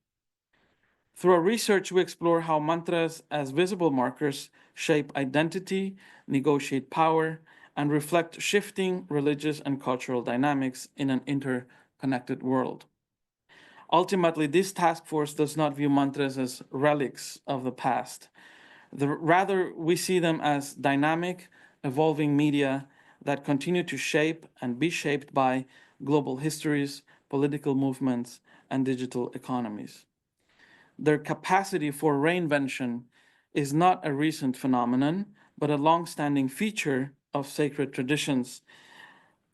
Through our research, we explore how mantras as visible markers shape identity, negotiate power, and reflect shifting religious and cultural dynamics in an interconnected world. Ultimately, this task force does not view mantras as relics of the past. Rather, we see them as dynamic, evolving media that continue to shape and be shaped by global histories, political movements, and digital economies. Their capacity for reinvention is not a recent phenomenon, but a long-standing feature of sacred traditions,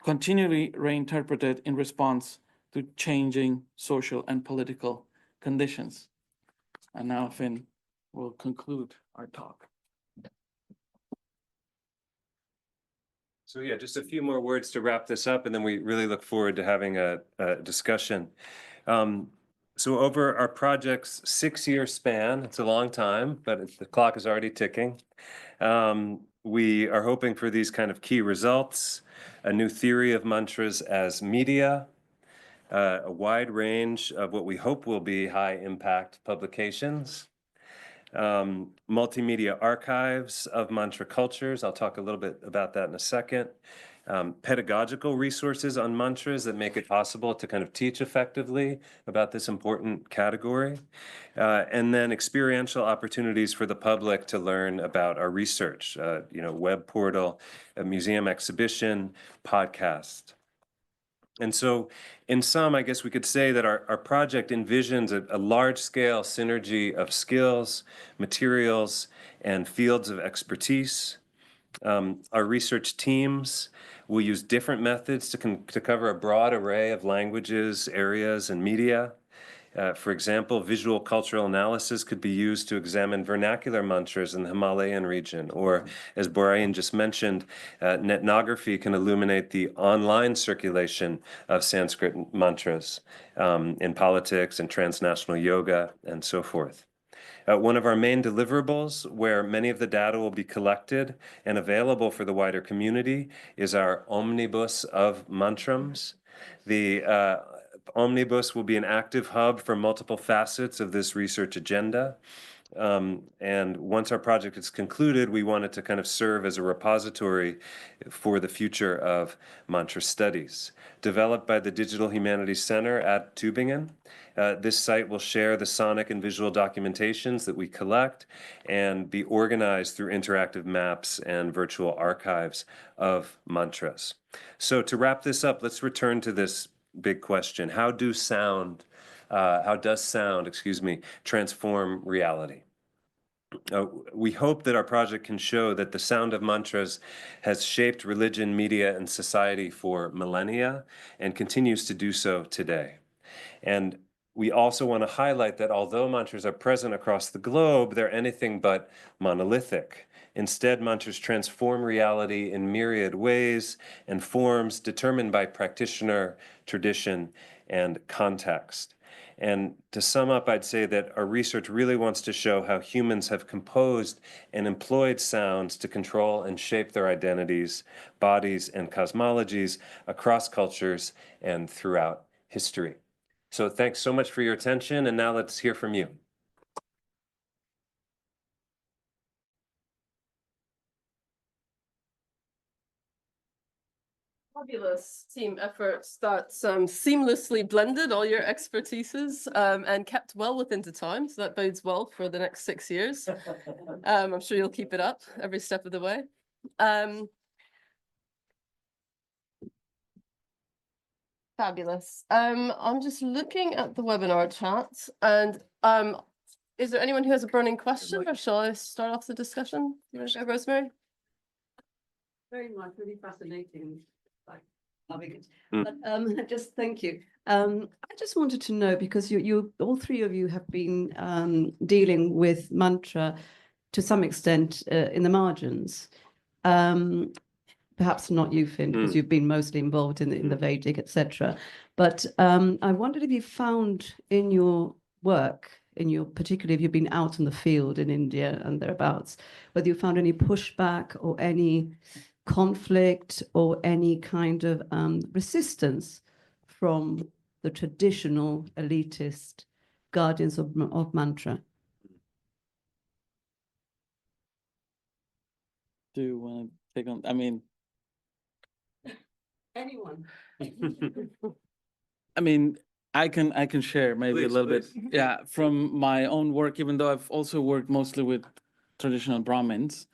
continually reinterpreted in response to changing social and political conditions. And now Finn will conclude our talk. So yeah, just a few more words to wrap this up, and then we really look forward to having a discussion. So over our project's 6-year span, it's a long time, but the clock is already ticking. We are hoping for these kind of key results: a new theory of mantras as media, a wide range of what we hope will be high-impact publications, multimedia archives of mantra cultures. I'll talk a little bit about that in a second. Pedagogical resources on mantras that make it possible to kind of teach effectively about this important category. And then experiential opportunities for the public to learn about our research, web portal, a museum exhibition, podcast. And so in sum, I guess we could say that our project envisions a large-scale synergy of skills, materials, and fields of expertise. Our research teams will use different methods to cover a broad array of languages, areas, and media. For example, visual cultural analysis could be used to examine vernacular mantras in the Himalayan region, or as Borayan just mentioned, ethnography can illuminate the online circulation of Sanskrit mantras in politics and transnational yoga and so forth. One of our main deliverables, where many of the data will be collected and available for the wider community, is our omnibus of mantrams. The omnibus will be an active hub for multiple facets of this research agenda. And once our project is concluded, we want it to kind of serve as a repository for the future of mantra studies. Developed by the Digital Humanities Center at Tübingen, this site will share the sonic and visual documentations that we collect and be organized through interactive maps and virtual archives of mantras. So to wrap this up, let's return to this big question. How does sound, transform reality? We hope that our project can show that the sound of mantras has shaped religion, media, and society for millennia and continues to do so today. And we also want to highlight that although mantras are present across the globe, they're anything but monolithic. Instead, mantras transform reality in myriad ways and forms determined by practitioner, tradition, and context. And to sum up, I'd say that our research really wants to show how humans have composed and employed sounds to control and shape their identities, bodies, and cosmologies across cultures and throughout history. So thanks so much for your attention, and now let's hear from you. Fabulous team efforts that seamlessly blended all your expertises and kept well within the time. So that bodes well for the next 6 years. I'm sure you'll keep it up every step of the way. Fabulous. I'm just looking at the webinar chat, and is there anyone who has a burning question, or shall I start off the discussion? You want to go, Rosemary? Very much, really fascinating. But just thank you. I just wanted to know, because you all three of you have been dealing with mantra to some extent in the margins. Perhaps not you, Finn, because you've been mostly involved in the Vedic, etc. But I wondered if you found in your work, particularly if you've been out in the field in India and thereabouts, whether you found any pushback or any conflict or any kind of resistance from the traditional elitist guardians of mantra. Do you want to take on? I mean, Anyone? I mean, I can share maybe a Please, little please. bit. Yeah, from my own work, even though I've also worked mostly with traditional Brahmins.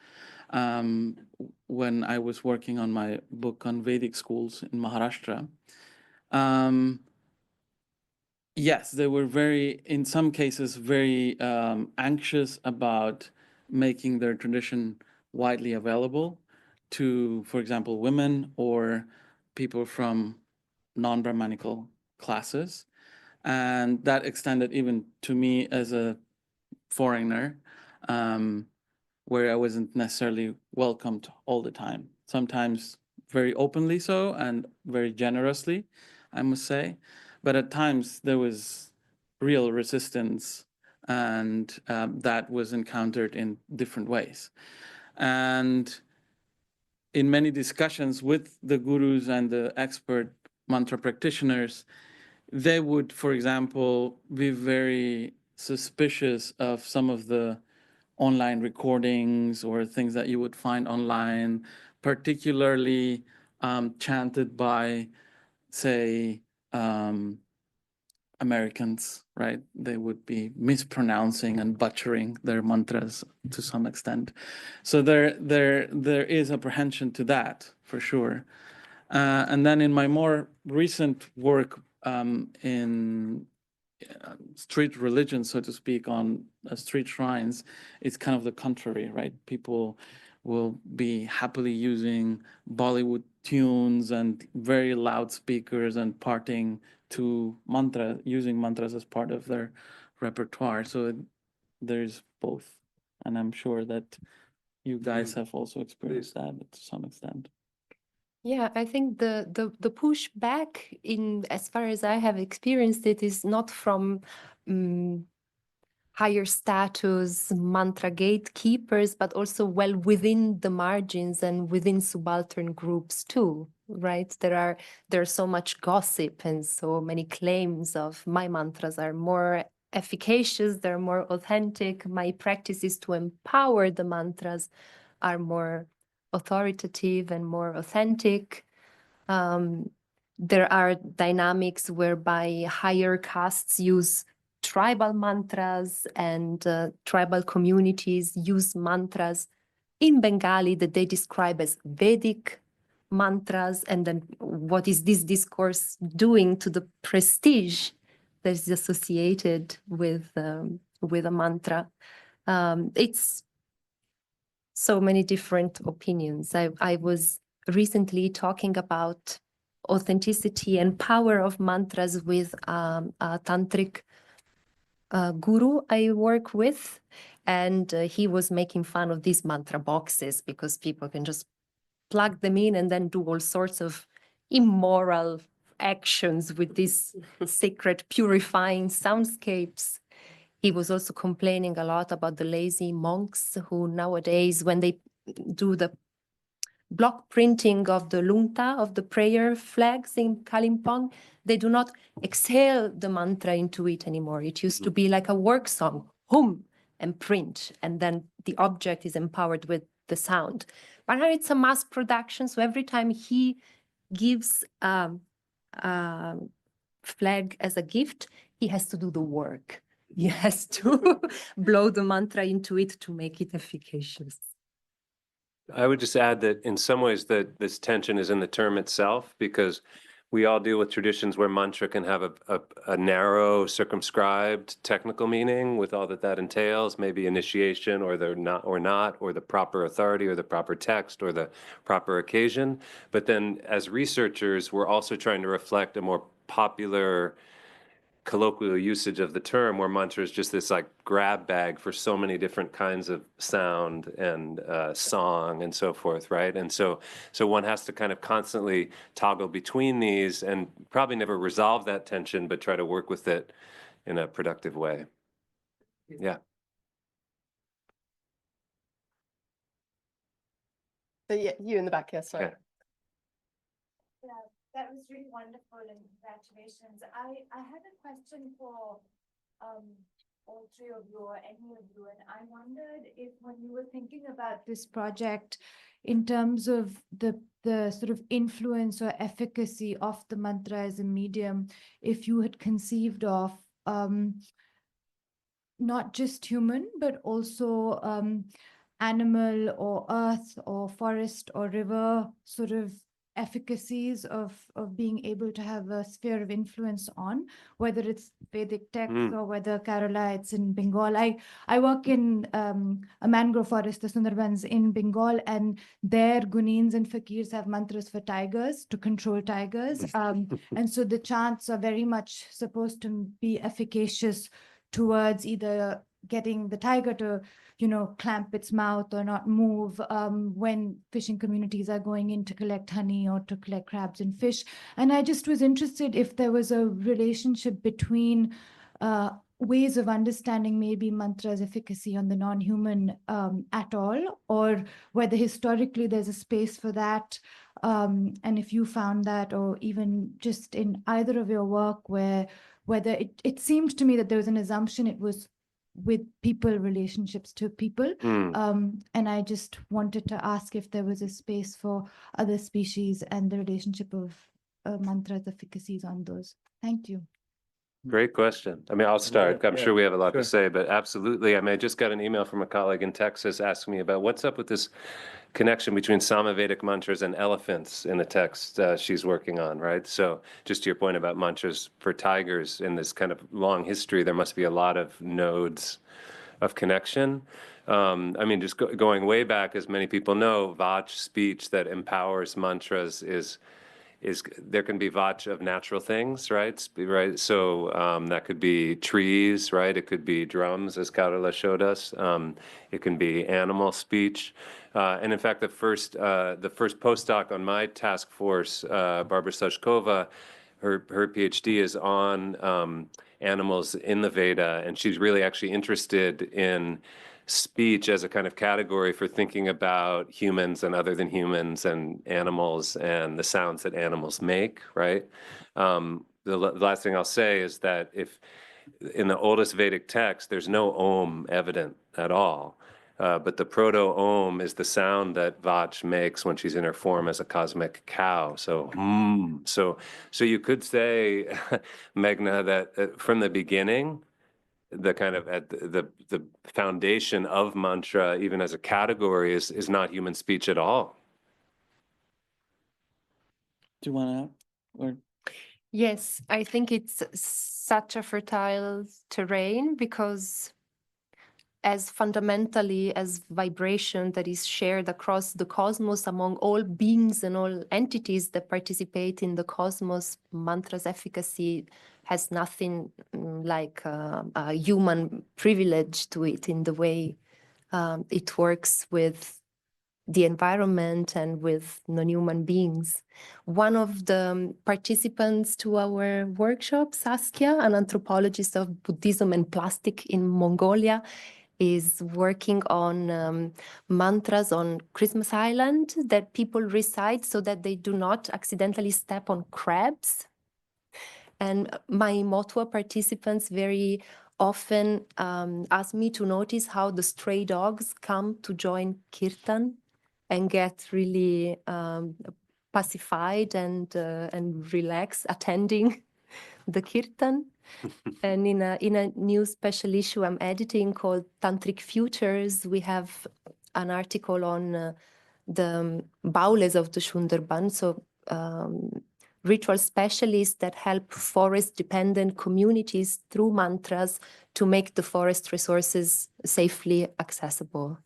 When I was working on my book on Vedic schools in Maharashtra. Yes, they were in some cases, very anxious about making their tradition widely available to, for example, women or people from non-Brahmanical classes. And that extended even to me as a foreigner, where I wasn't necessarily welcomed all the time. Sometimes very openly so and very generously, I must say. But at times there was real resistance, and that was encountered in different ways. And in many discussions with the gurus and the expert mantra practitioners, they would, for example, be very suspicious of some of the online recordings or things that you would find online, particularly chanted by, say, Americans, right? They would be mispronouncing and butchering their mantras to some extent. So there is apprehension to that for sure. And then in my more recent work in street religion, so to speak, on street shrines, it's kind of the contrary, right? People will be happily using Bollywood tunes and very loud speakers and parting to mantra, using mantras as part of their repertoire. So there's both. And I'm sure that you guys have also experienced that to some extent. Yeah, I think the pushback in as far as I have experienced it is not from higher status mantra gatekeepers, but also well within the margins and within subaltern groups too, right? There's so much gossip and so many claims of my mantras are more efficacious, they're more authentic, my practices to empower the mantras are more authoritative and more authentic. There are dynamics whereby higher castes use tribal mantras and tribal communities use mantras in Bengali that they describe as Vedic mantras. And then what is this discourse doing to the prestige that is associated with a mantra? It's so many different opinions. I was recently talking about authenticity and power of mantras with a tantric guru I work with, and he was making fun of these mantra boxes because people can just plug them in and then do all sorts of immoral actions with these sacred purifying soundscapes. He was also complaining a lot about the lazy monks who nowadays, when they do the block printing of the lungta, of the prayer flags in Kalimpong, they do not exhale the mantra into it anymore. It used to be like a work song, hum, and print, and then the object is empowered with the sound. But now it's a mass production, so every time he gives a flag as a gift, he has to do the work. He has to blow the mantra into it to make it efficacious. I would just add that in some ways that this tension is in the term itself, because we all deal with traditions where mantra can have a narrow, circumscribed technical meaning with all that entails, maybe initiation or the proper authority or the proper text or the proper occasion. But then as researchers, we're also trying to reflect a more popular colloquial usage of the term, where mantra is just this like grab bag for so many different kinds of sound and song and so forth, right? And so one has to kind of constantly toggle between these and probably never resolve that tension, but try to work with it in a productive way. Yeah. So yeah, you in the back, yes, sorry. Okay. Yeah, that was really wonderful and congratulations. I had a question for all three of you or any of you, and I wondered if when you were thinking about this project in terms of the sort of influence or efficacy of the mantra as a medium, if you had conceived of not just human, but also animal or earth or forest or river sort of efficacies of being able to have a sphere of influence on, whether it's Vedic texts or whether Kerala, it's in Bengal. I work in a mangrove forest, the Sundarbans in Bengal, and there Guneens and Fakirs have mantras for tigers to control tigers. And so the chants are very much supposed to be efficacious towards either getting the tiger to, clamp its mouth or not move when fishing communities are going in to collect honey or to collect crabs and fish. And I just was interested if there was a relationship between ways of understanding maybe mantra's efficacy on the non-human at all, or whether historically there's a space for that. And if you found that, or even just in either of your work, whether it seemed to me that there was an assumption it was with people, relationships to people. And I just wanted to ask if there was a space for other species and the relationship of mantra's efficacies on those. Thank you. Great question. I mean, I'll start. I'm sure we have a lot sure. to say, but absolutely. I mean, I just got an email from a colleague in Texas asking me about what's up with this connection between Samavedic mantras and elephants in the text she's working on, right? So just to your point about mantras for tigers, in this kind of long history, there must be a lot of nodes of connection. I mean, just going way back, as many people know, Vach, speech that empowers mantras, is there can be Vach of natural things, right? So that could be trees, right? It could be drums, as Karla showed us. It can be animal speech. And in fact, the first postdoc on my task force, Barbara Sashkova, her PhD is on animals in the Veda, and she's really actually interested in speech as a kind of category for thinking about humans and other than humans and animals and the sounds that animals make, right? The last thing I'll say is that if in the oldest Vedic text, there's no om evident at all. But the proto-om is the sound that Vach makes when she's in her form as a cosmic cow. So, so you could say, Meghna, that from the beginning, the kind of at the foundation of mantra, even as a category, is not human speech at all. Do you want to? Or Yes, I think it's such a fertile terrain because as fundamentally as vibration that is shared across the cosmos among all beings and all entities that participate in the cosmos, mantra's efficacy has nothing like a human privilege to it in the way it works with the environment and with non-human beings. One of the participants to our workshop, Saskia, an anthropologist of Buddhism and plastic in Mongolia, is working on mantras on Christmas Island that people recite so that they do not accidentally step on crabs. And my Motua participants very often ask me to notice how the stray dogs come to join Kirtan and get really pacified and relaxed attending the Kirtan. And in a new special issue I'm editing called Tantric Futures, we have an article on the Baules of the Sundarban, so ritual specialists that help forest-dependent communities through mantras to make the forest resources safely accessible.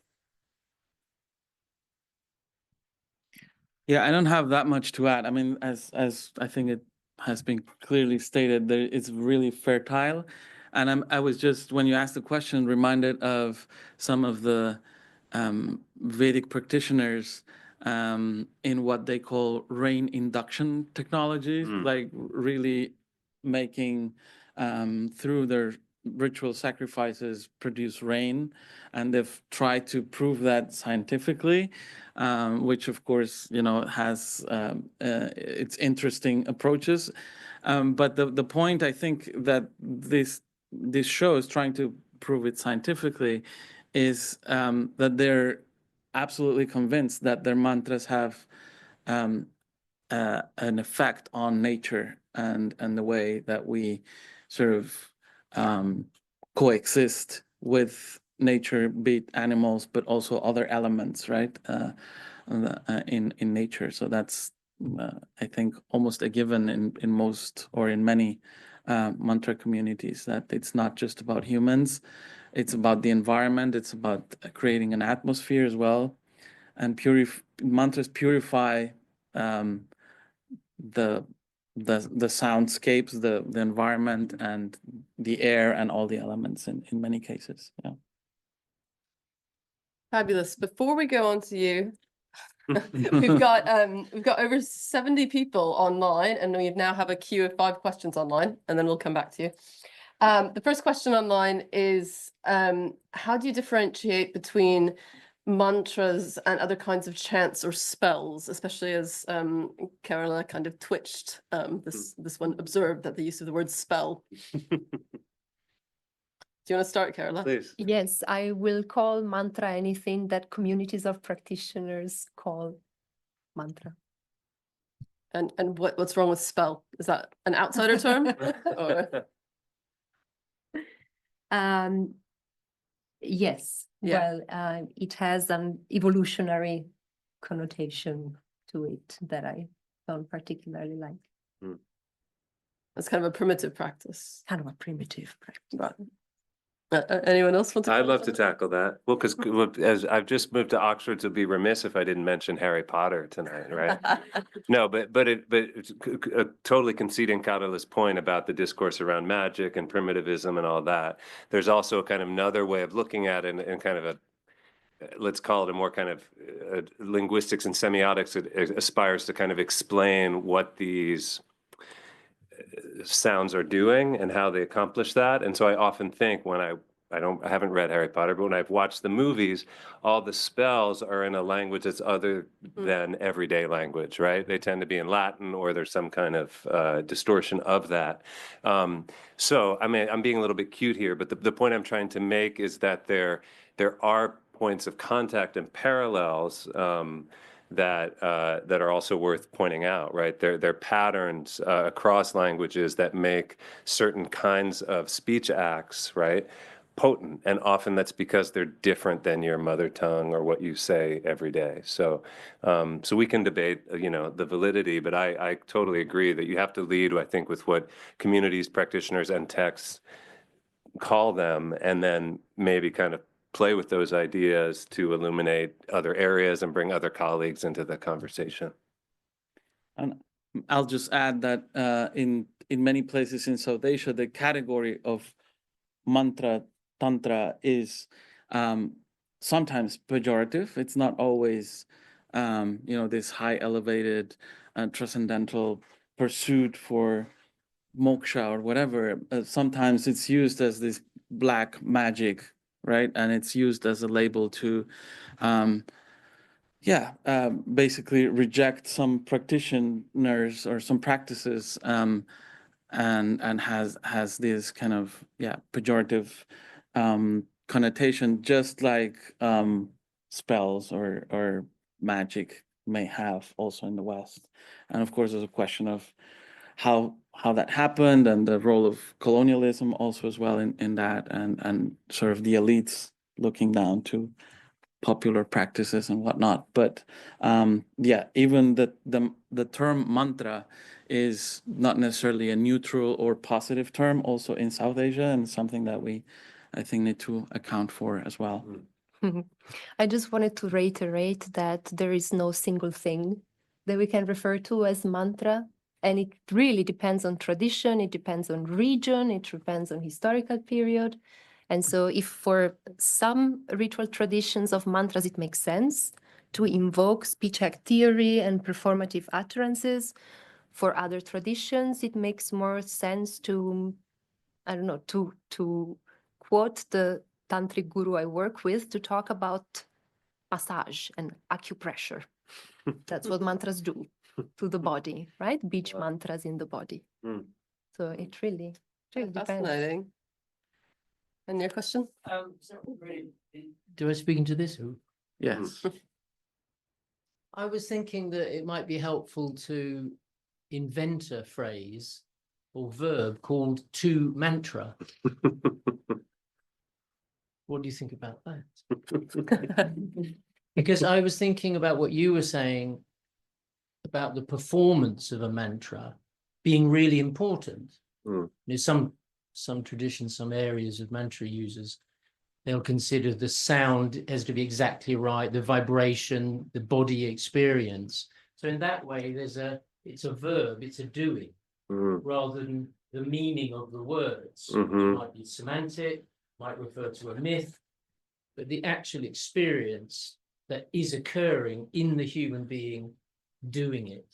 Yeah, I don't have that much to add. I mean, as I think it has been clearly stated, that it's really fertile. And I was just, when you asked the question, reminded of some of the Vedic practitioners in what they call rain induction technologies, like really making through their ritual sacrifices produce rain, and they've tried to prove that scientifically, which of course has its interesting approaches. But the point I think that this show is trying to prove it scientifically is that they're absolutely convinced that their mantras have an effect on nature and the way that we sort of coexist with nature, be it animals, but also other elements, right, in nature. So that's, I think, almost a given in most or in many mantra communities, that it's not just about humans, it's about the environment, it's about creating an atmosphere as well. And mantras purify the the soundscapes, the environment, and the air, and all the elements in many cases. Yeah. Fabulous. Before we go on to you, we've got over 70 people online, and we now have a queue of 5 questions online, and then we'll come back to you. The first question online is, how do you differentiate between mantras and other kinds of chants or spells, especially as Carola kind of twitched this one, observed that the use of the word spell. Do you want to start, Carola? Please. Yes, I will call mantra anything that communities of practitioners call mantra. And what's wrong with spell? Is that an outsider term? Or... Yes, Yeah. well, it has an evolutionary connotation to it that I don't particularly like. It's kind of a primitive practice. Kind of a primitive practice. Right. Anyone else want to? I'd love to tackle that. Well, because as I've just moved to Oxford, to be remiss if I didn't mention Harry Potter tonight, right? No, but it's totally conceding Carola's point about the discourse around magic and primitivism and all that. There's also kind of another way of looking at it, and kind of a, let's call it a more kind of linguistics and semiotics. It aspires to kind of explain what these sounds are doing and how they accomplish that. And so I often think when I haven't read Harry Potter, but when I've watched the movies, all the spells are in a language that's other than everyday language, right? They tend to be in Latin, or there's some kind of distortion of that. So I mean, I'm being a little bit cute here, but the point I'm trying to make is that there are points of contact and parallels that are also worth pointing out, right? They're patterns across languages that make certain kinds of speech acts, right, potent, and often that's because they're different than your mother tongue or what you say every day. So, so we can debate, the validity, but I totally agree that you have to lead, I think, with what communities, practitioners, and texts call them, and then maybe kind of play with those ideas to illuminate other areas and bring other colleagues into the conversation. And I'll just add that in many places in South Asia, the category of mantra, tantra is sometimes pejorative. It's not always, this high elevated transcendental pursuit for moksha or whatever. Sometimes it's used as this black magic, right? And it's used as a label to, basically reject some practitioners or some practices, and has this kind of pejorative connotation, just like spells or magic may have also in the West. And of course, there's a question of how that happened, and the role of colonialism also as well in that, and sort of the elites looking down to popular practices and whatnot. But even the term mantra is not necessarily a neutral or positive term also in South Asia, and something that we, I think, need to account for as well. I just wanted to reiterate that there is no single thing that we can refer to as mantra. And it really depends on tradition, it depends on region, it depends on historical period. And so if for some ritual traditions of mantras, it makes sense to invoke speech act theory and performative utterances, for other traditions, it makes more sense to, to quote the tantric guru I work with, to talk about massage and acupressure. That's what mantras do to the body, right? Beach mantras in the body. So it really depends. Fascinating. And your question? Do I speak into this? Yes. I was thinking that it might be helpful to invent a phrase or verb called to mantra. What do you think about that? Because I was thinking about what you were saying about the performance of a mantra being really important. There's some traditions, some areas of mantra users, they'll consider the sound has to be exactly right, the vibration, the body experience. So in that way, it's a verb, it's a doing. rather than the meaning of the words. It might be semantic, might refer to a myth, but the actual experience that is occurring in the human being doing it.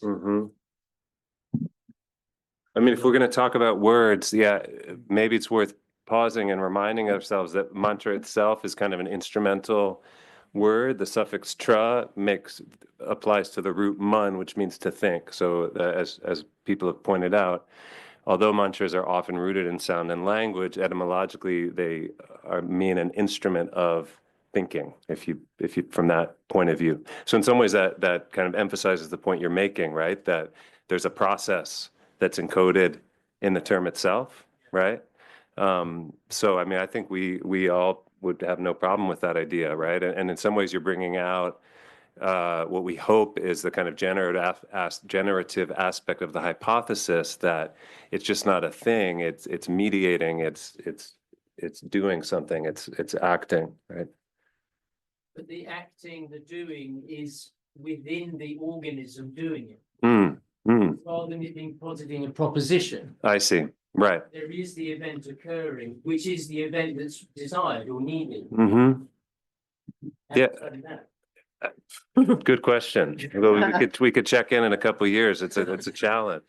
I mean, if we're going to talk about words, yeah, maybe it's worth pausing and reminding ourselves that mantra itself is kind of an instrumental word. The suffix tra applies to the root man, which means to think. So as people have pointed out, although mantras are often rooted in sound and language, etymologically they mean an instrument of thinking, if you from that point of view. So in some ways that kind of emphasizes the point you're making, right? That there's a process that's encoded in the term itself, right? So I mean, I think we all would have no problem with that idea, right? And in some ways, you're bringing out what we hope is the kind of generative aspect of the hypothesis that it's just not a thing. It's mediating. It's doing something. It's acting, right? But the acting, the doing is within the organism doing it. Rather than it being positing a proposition. I see. Right. There is the event occurring, which is the event that's desired or needed. Yeah. Good question. Well, we could check in a couple of years. It's a challenge.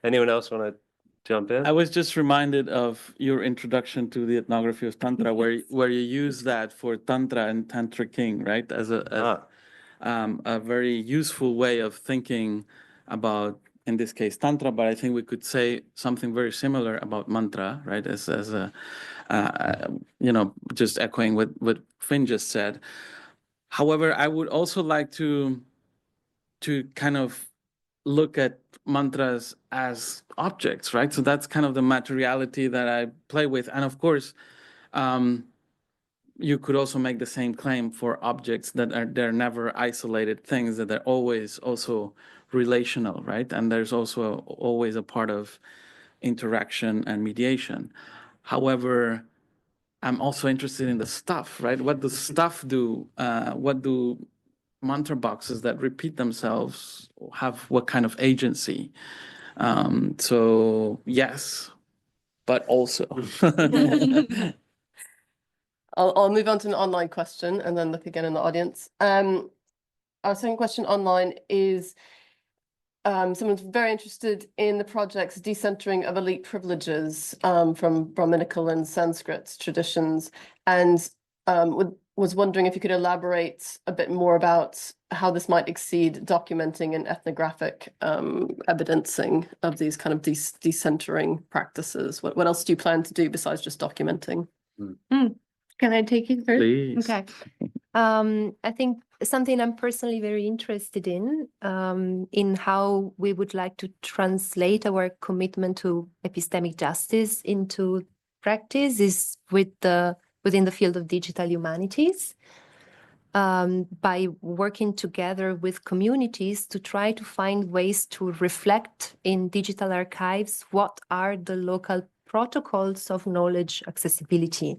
Anyone else want to jump in? I was just reminded of your introduction to the ethnography of Tantra, where you use that for Tantra and Tantra King, right? As a very useful way of thinking about, in this case, Tantra, but I think we could say something very similar about mantra, right? As a, just echoing what Finn just said. However, I would also like to kind of look at mantras as objects, right? So that's kind of the materiality that I play with. And of course, you could also make the same claim for objects they're never isolated things, that they're always also relational, right? And there's also always a part of interaction and mediation. However, I'm also interested in the stuff, right? What does stuff do? What do mantra boxes that repeat themselves have? What kind of agency? So yes, but also. I'll move on to an online question and then look again in the audience. Our second question online is someone's very interested in the project's decentering of elite privileges from Brahminical and Sanskrit traditions, and was wondering if you could elaborate a bit more about how this might exceed documenting and ethnographic evidencing of these kind of decentering practices. What else do you plan to do besides just documenting? Can I take it first? Please. Okay. I think something I'm personally very interested in how we would like to translate our commitment to epistemic justice into practice is within the field of digital humanities, by working together with communities to try to find ways to reflect in digital archives what are the local protocols of knowledge accessibility.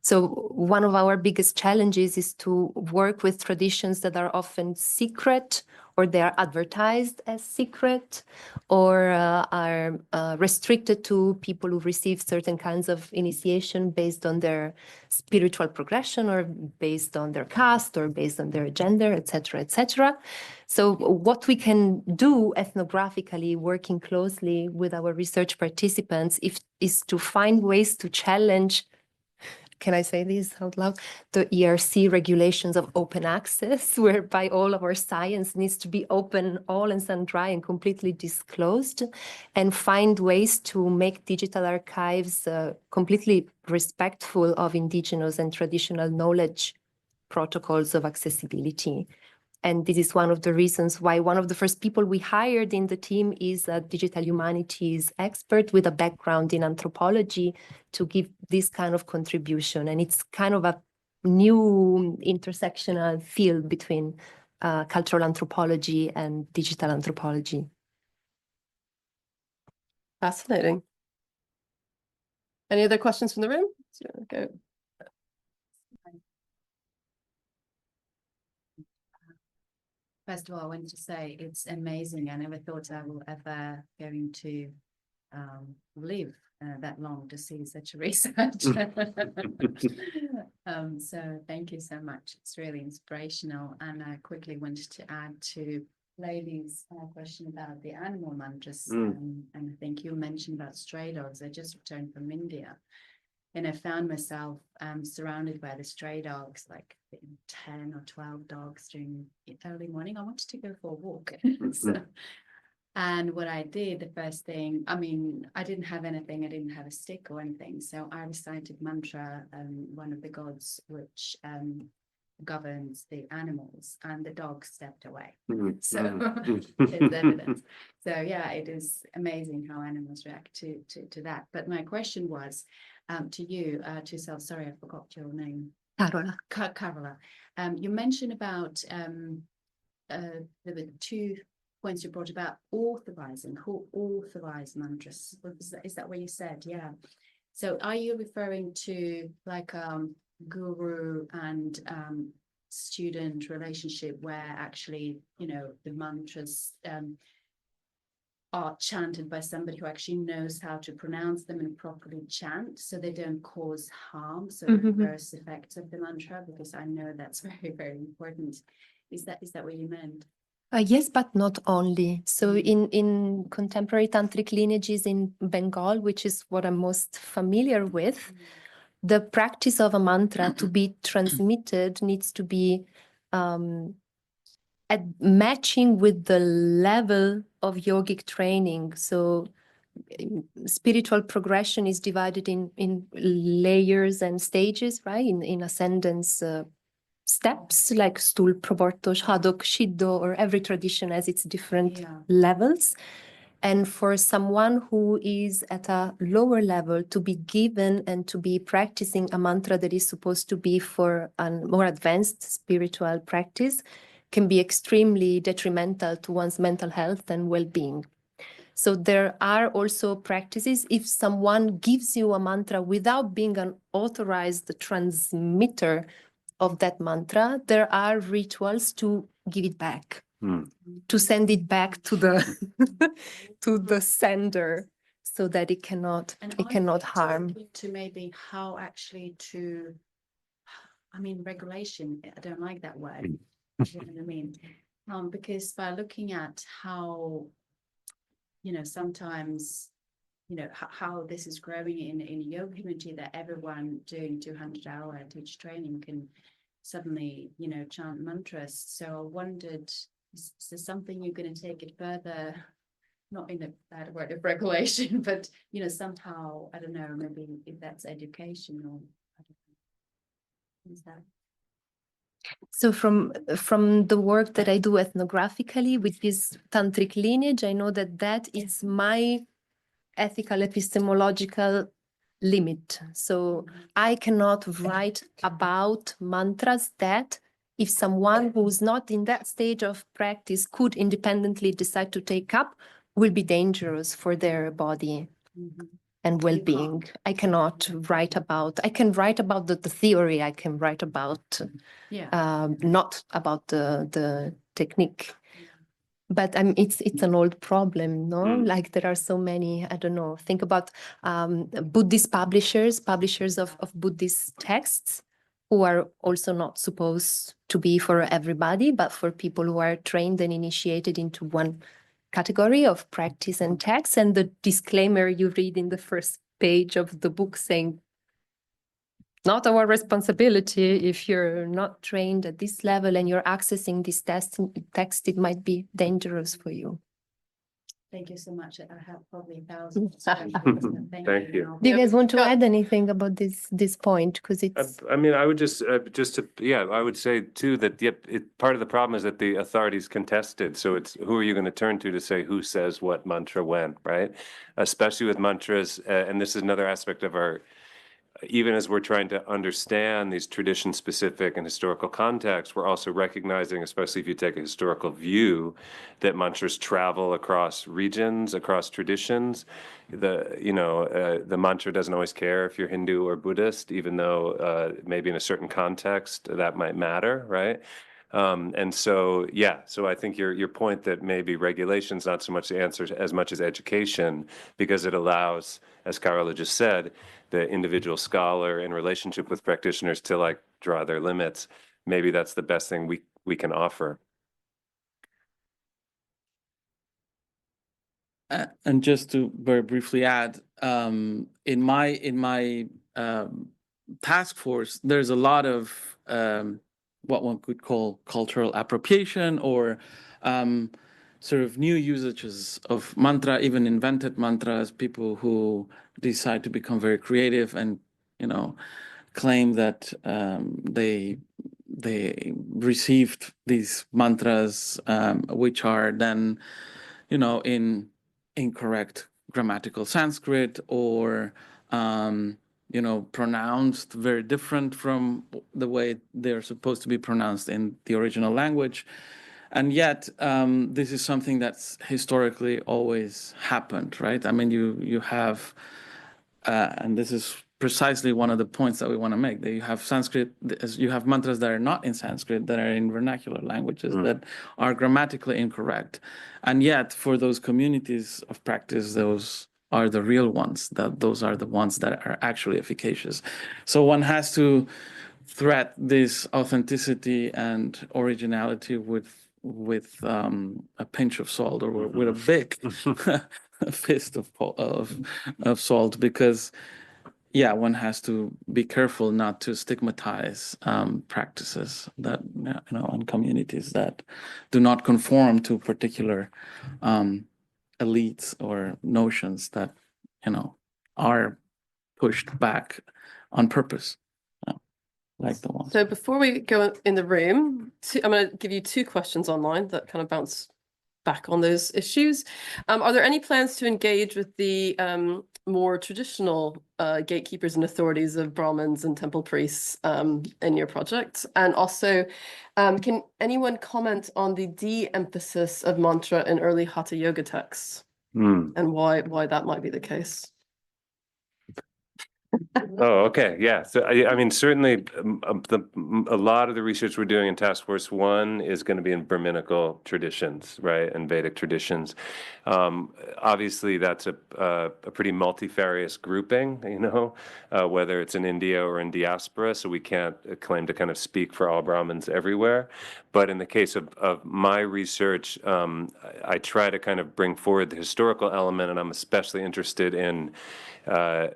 So one of our biggest challenges is to work with traditions that are often secret, or they are advertised as secret, or are restricted to people who receive certain kinds of initiation based on their spiritual progression, or based on their caste, or based on their gender, etc., etc. So what we can do ethnographically, working closely with our research participants, is to find ways to challenge, can I say this out loud? The ERC regulations of open access, whereby all of our science needs to be open, all and sundry, and completely disclosed, and find ways to make digital archives completely respectful of indigenous and traditional knowledge protocols of accessibility. And this is one of the reasons why one of the first people we hired in the team is a digital humanities expert with a background in anthropology to give this kind of contribution. And it's kind of a new intersectional field between cultural anthropology and digital anthropology. Fascinating. Any other questions from the room? Go. First of all, I wanted to say it's amazing. I never thought I will ever going to live that long to see such research. So thank you so much. It's really inspirational. And I quickly wanted to add to Ladies' question about the animal mantras. And I think you mentioned about stray dogs. I just returned from India. And I found myself surrounded by the stray dogs, like 10 or 12 dogs during the early morning. I wanted to go for a walk. And what I did, the first thing, I mean, I didn't have anything. I didn't have a stick or anything. So I recited mantra, one of the gods, which governs the animals, and the dogs stepped away. So it's evidence. So yeah, it is amazing how animals react to that. But my question was, to you, to Sal, sorry, I forgot your name. Carola. Carola. You mentioned about the 2 points you brought about authorizing, who authorized mantras. Is that what you said? Yeah. So are you referring to like guru and student relationship where actually, you know, the mantras are chanted by somebody who actually knows how to pronounce them and properly chant, so they don't cause harm, so the reverse effects of the mantra, because I know that's very, very important. Is that what you meant? Yes, but not only. So in contemporary tantric lineages in Bengal, which is what I'm most familiar with, the practice of a mantra to be transmitted needs to be at matching with the level of yogic training. So spiritual progression is divided in layers and stages, right? In ascendance steps, like Stul, Proborto, Shadok, Shiddo, or every tradition has its different levels. And for someone who is at a lower level to be given and to be practicing a mantra that is supposed to be for a more advanced spiritual practice can be extremely detrimental to one's mental health and well-being. So there are also practices, if someone gives you a mantra without being an authorized transmitter of that mantra, there are rituals to give it back. To send it back to the to the sender, so that it cannot harm. To maybe how actually to, I mean, regulation. I don't like that word. You know what I mean? Because by looking at how, you know, sometimes, you know, how this is growing in a yoga community, that everyone doing 200-hour teacher training can suddenly, you know, chant mantras. So I wondered, is there something you're going to take it further, not in a bad word of regulation, but, you know, somehow, I don't know, maybe if that's education or, I don't know. Is that? So from the work that I do ethnographically with this tantric lineage, I know that is my ethical epistemological limit. So I cannot write about mantras that, if someone who's not in that stage of practice could independently decide to take up, will be dangerous for their body and well-being. I cannot write about, I can write about the theory, I can write about, not about the technique. But it's an old problem, no? Like there are so many, I don't know, think about Buddhist publishers of Buddhist texts, who are also not supposed to be for everybody, but for people who are trained and initiated into one category of practice and text. And the disclaimer you read in the first page of the book saying, not our responsibility if you're not trained at this level and you're accessing this text, it might be dangerous for you. Thank you so much. I have probably thousands. Thank you. Do you guys want to add anything about this point? Because it's. I mean, I would just I would say too that part of the problem is that the authorities contested. So it's who are you going to turn to say who says what mantra when, right? Especially with mantras, and this is another aspect of our. Even as we're trying to understand these tradition-specific and historical contexts, we're also recognizing, especially if you take a historical view, that mantras travel across regions, across traditions. The mantra doesn't always care if you're Hindu or Buddhist, even though maybe in a certain context that might matter, right? And so, yeah, so I think your point that maybe regulation's not so much the answer as much as education, because it allows, as Carola just said, the individual scholar in relationship with practitioners to like draw their limits. Maybe that's the best thing we can offer. And just to very briefly add, in my task force, there's a lot of what one could call cultural appropriation or sort of new usages of mantra, even invented mantras, people who decide to become very creative and, you know, claim that they received these mantras, which are then, you know, in incorrect grammatical Sanskrit or, you know, pronounced very different from the way they're supposed to be pronounced in the original language. And yet, this is something that's historically always happened, right? I mean, you have, and this is precisely one of the points that we want to make, that you have Sanskrit, you have mantras that are not in Sanskrit, that are in vernacular languages, that are grammatically incorrect. And yet, for those communities of practice, those are the real ones, that those are the ones that are actually efficacious. So one has to thread this authenticity and originality with a pinch of salt, or with a big fist of salt, because yeah, one has to be careful not to stigmatize practices that, you know, and communities that do not conform to particular elites or notions that, you know, are pushed back on purpose, like the one. So before we go in the room, I'm going to give you two questions online that kind of bounce back on those issues. Are there any plans to engage with the more traditional gatekeepers and authorities of Brahmins and temple priests in your project? And also, can anyone comment on the de-emphasis of mantra in early Hatha Yoga texts and why that might be the case? Oh, okay. Yeah. So, I mean, certainly a lot of the research we're doing in Task Force 1 is going to be in Brahminical traditions, right, and Vedic traditions. Obviously, that's a pretty multifarious grouping, you know, whether it's in India or in diaspora, so we can't claim to kind of speak for all Brahmins everywhere. But in the case of my research, I try to kind of bring forward the historical element, and I'm especially interested in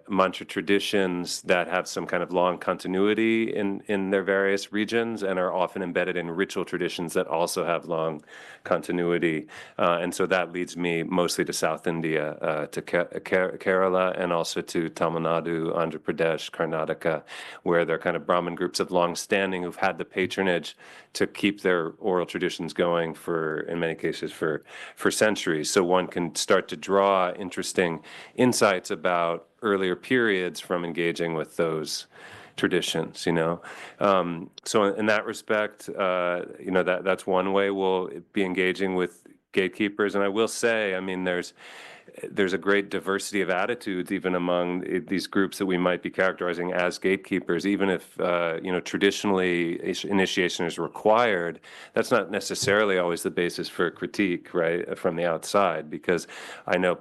mantra traditions that have some kind of long continuity in their various regions and are often embedded in ritual traditions that also have long continuity. And so that leads me mostly to South India, to Kerala, and also to Tamil Nadu, Andhra Pradesh, Karnataka, where they're kind of Brahmin groups of long standing who've had the patronage to keep their oral traditions going for, in many cases, for centuries. So one can start to draw interesting insights about earlier periods from engaging with those traditions, you know. So in that respect, you know, that's one way we'll be engaging with gatekeepers. And I will say, I mean, there's a great diversity of attitudes even among these groups that we might be characterizing as gatekeepers. Even if you know, traditionally initiation is required, that's not necessarily always the basis for critique, right, from the outside, because I know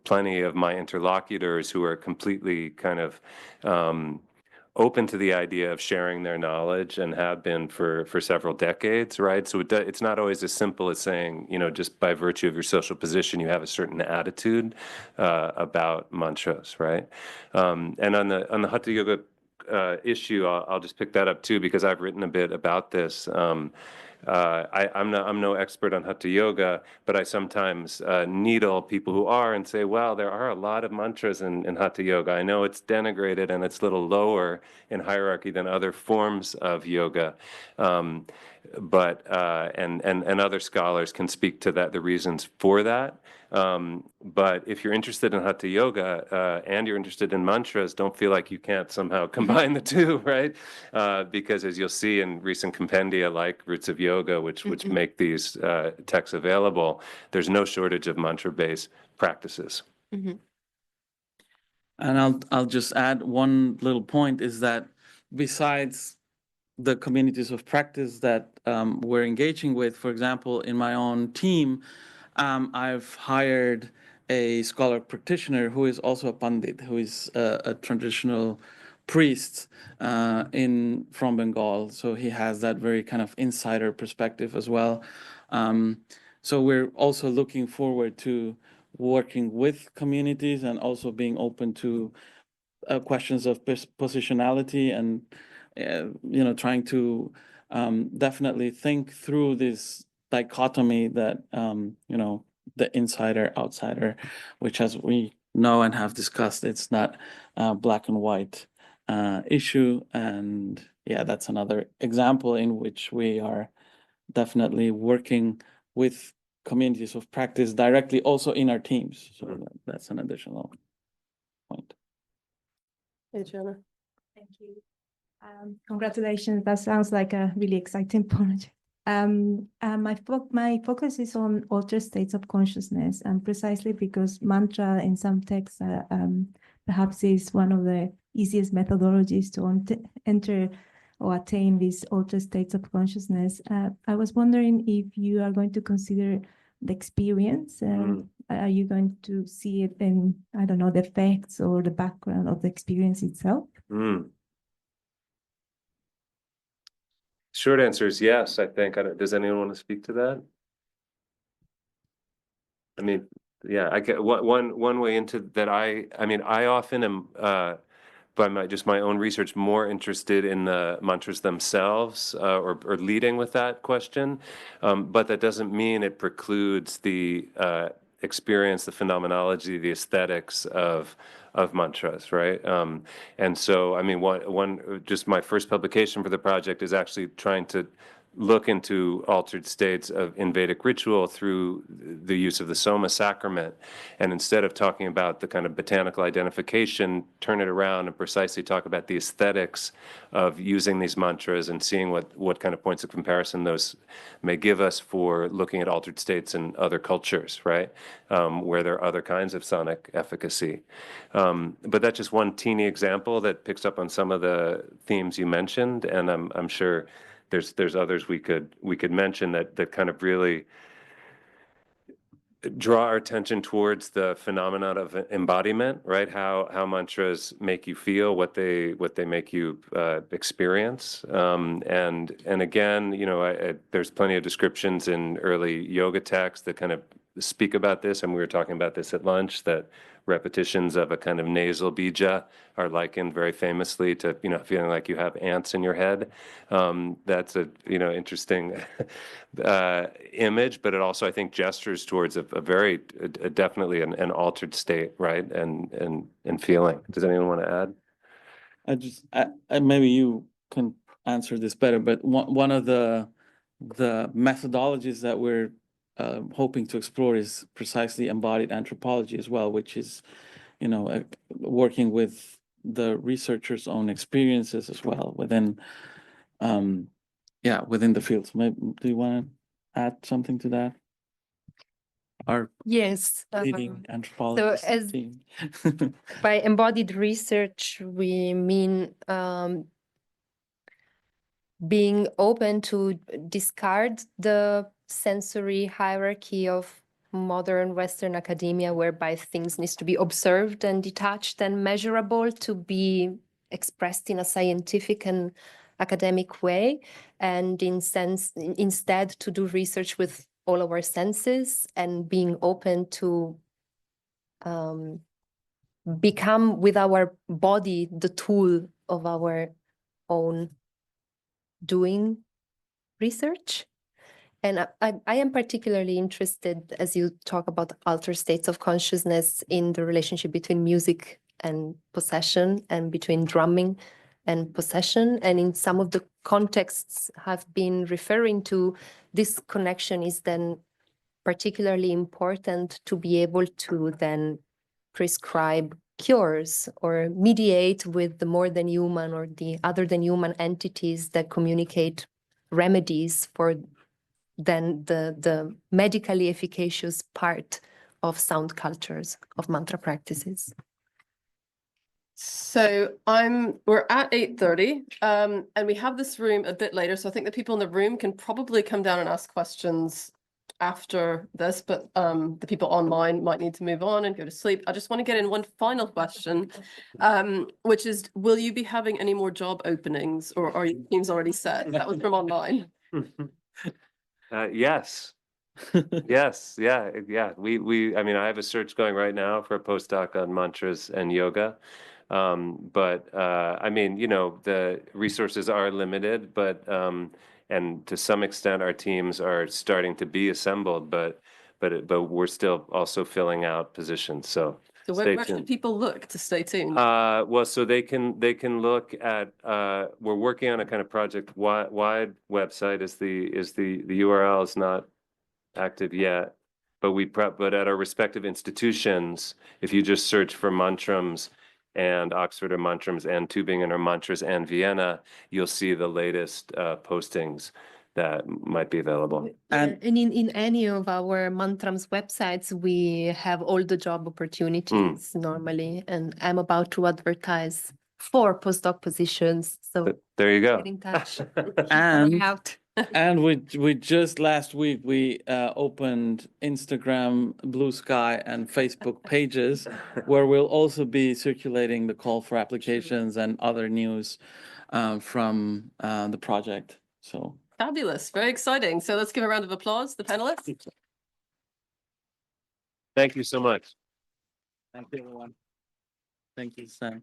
plenty of my interlocutors who are completely kind of open to the idea of sharing their knowledge and have been for several decades, right? So it's not always as simple as saying, you know, just by virtue of your social position, you have a certain attitude about mantras, right? And on the Hatha Yoga issue, I'll just pick that up too, because I've written a bit about this. I'm no expert on Hatha Yoga, but I sometimes needle people who are and say, well, there are a lot of mantras in Hatha Yoga. I know it's denigrated and it's a little lower in hierarchy than other forms of yoga. But and other scholars can speak to that, the reasons for that. But if you're interested in Hatha Yoga and you're interested in mantras, don't feel like you can't somehow combine the two, right? Because as you'll see in recent compendia like Roots of Yoga, which make these texts available, there's no shortage of mantra-based practices. And I'll just add one little point, is that besides the communities of practice that we're engaging with. For example, in my own team, I've hired a scholar practitioner who is also a pandit, who is a traditional priest from Bengal. So he has that very kind of insider perspective as well. So we're also looking forward to working with communities and also being open to questions of positionality and trying to definitely think through this dichotomy that the insider outsider, which, as we know and have discussed, it's not a black and white issue. And yeah, that's another example in which we are definitely working with communities of practice directly also in our teams. So that's an additional point. Hey, Jenna. Thank you. Congratulations. That sounds like a really exciting project. My focus is on altered states of consciousness, and precisely because mantra in some texts perhaps is one of the easiest methodologies to enter or attain these altered states of consciousness. I was wondering if you are going to consider the experience. Are you going to see it in, I don't know, the effects or the background of the experience itself? Short answer is yes, I think. Does anyone want to speak to that? I mean, yeah, I get one way into that. I often am, by my own research, more interested in the mantras themselves or leading with that question. But that doesn't mean it precludes the experience, the phenomenology, the aesthetics of mantras, right? And so, I mean, just my first publication for the project is actually trying to look into altered states in Vedic ritual through the use of the Soma sacrament. And instead of talking about the kind of botanical identification, turn it around and precisely talk about the aesthetics of using these mantras and seeing what kind of points of comparison those may give us for looking at altered states in other cultures, right? Where there are other kinds of sonic efficacy. But that's just one teeny example that picks up on some of the themes you mentioned, and I'm sure there's others we could mention that kind of really draw our attention towards the phenomenon of embodiment, right? How mantras make you feel, what they make you experience, and again, there's plenty of descriptions in early yoga texts that kind of speak about this, and we were talking about this at lunch, that repetitions of a kind of nasal bija are likened very famously to feeling like you have ants in your head. That's a interesting image, but it also, I think, gestures towards a very definitely an altered state, right? And feeling. Does anyone want to add? Maybe you can answer this better, but one of the methodologies that we're hoping to explore is precisely embodied anthropology as well, which is, working with the researcher's own experiences as well within the field. So maybe, do you want to add something to that? Our Yes. leading anthropologist as team. by embodied research, we mean being open to discard the sensory hierarchy of modern Western academia, whereby things need to be observed and detached and measurable to be expressed in a scientific and academic way, and instead to do research with all of our senses and being open to become with our body the tool of our own doing research. And I am particularly interested, as you talk about altered states of consciousness, in the relationship between music and possession, and between drumming and possession. And in some of the contexts I've been referring to, this connection is then particularly important to be able to then prescribe cures or mediate with the more than human or the other than human entities that communicate remedies for then the medically efficacious part of sound cultures, of mantra practices. So So we're at 8:30, and we have this room a bit later. So I think the people in the room can probably come down and ask questions after this, but the people online might need to move on and go to sleep. I just want to get in one final question, which is, will you be having any more job openings, or are your teams already set? That was from online. Yes. Yes, yeah. I mean, I have a search going right now for a postdoc on mantras and yoga. But I mean, you know, the resources are limited, but and to some extent our teams are starting to be assembled, but we're still also filling out positions. So where stay should tuned. people look to stay tuned? Well, so they can look at we're working on a kind of project wide website. The URL is not active yet, but at our respective institutions, if you just search for Mantrams and Oxford or Mantrams and Tübingen or Mantras and Vienna, you'll see the latest postings that might be available. And in any of our Mantrams websites, we have all the job opportunities normally, and I'm about to advertise 4 postdoc positions. So there you go. get in touch. And Out. and we just last week we opened Instagram, Blue Sky, and Facebook pages where we'll also be circulating the call for applications and other news from the project. So Fabulous, very exciting. So let's give a round of applause to the panelists. Thank you so much. thank you, everyone. Thank you, Sam.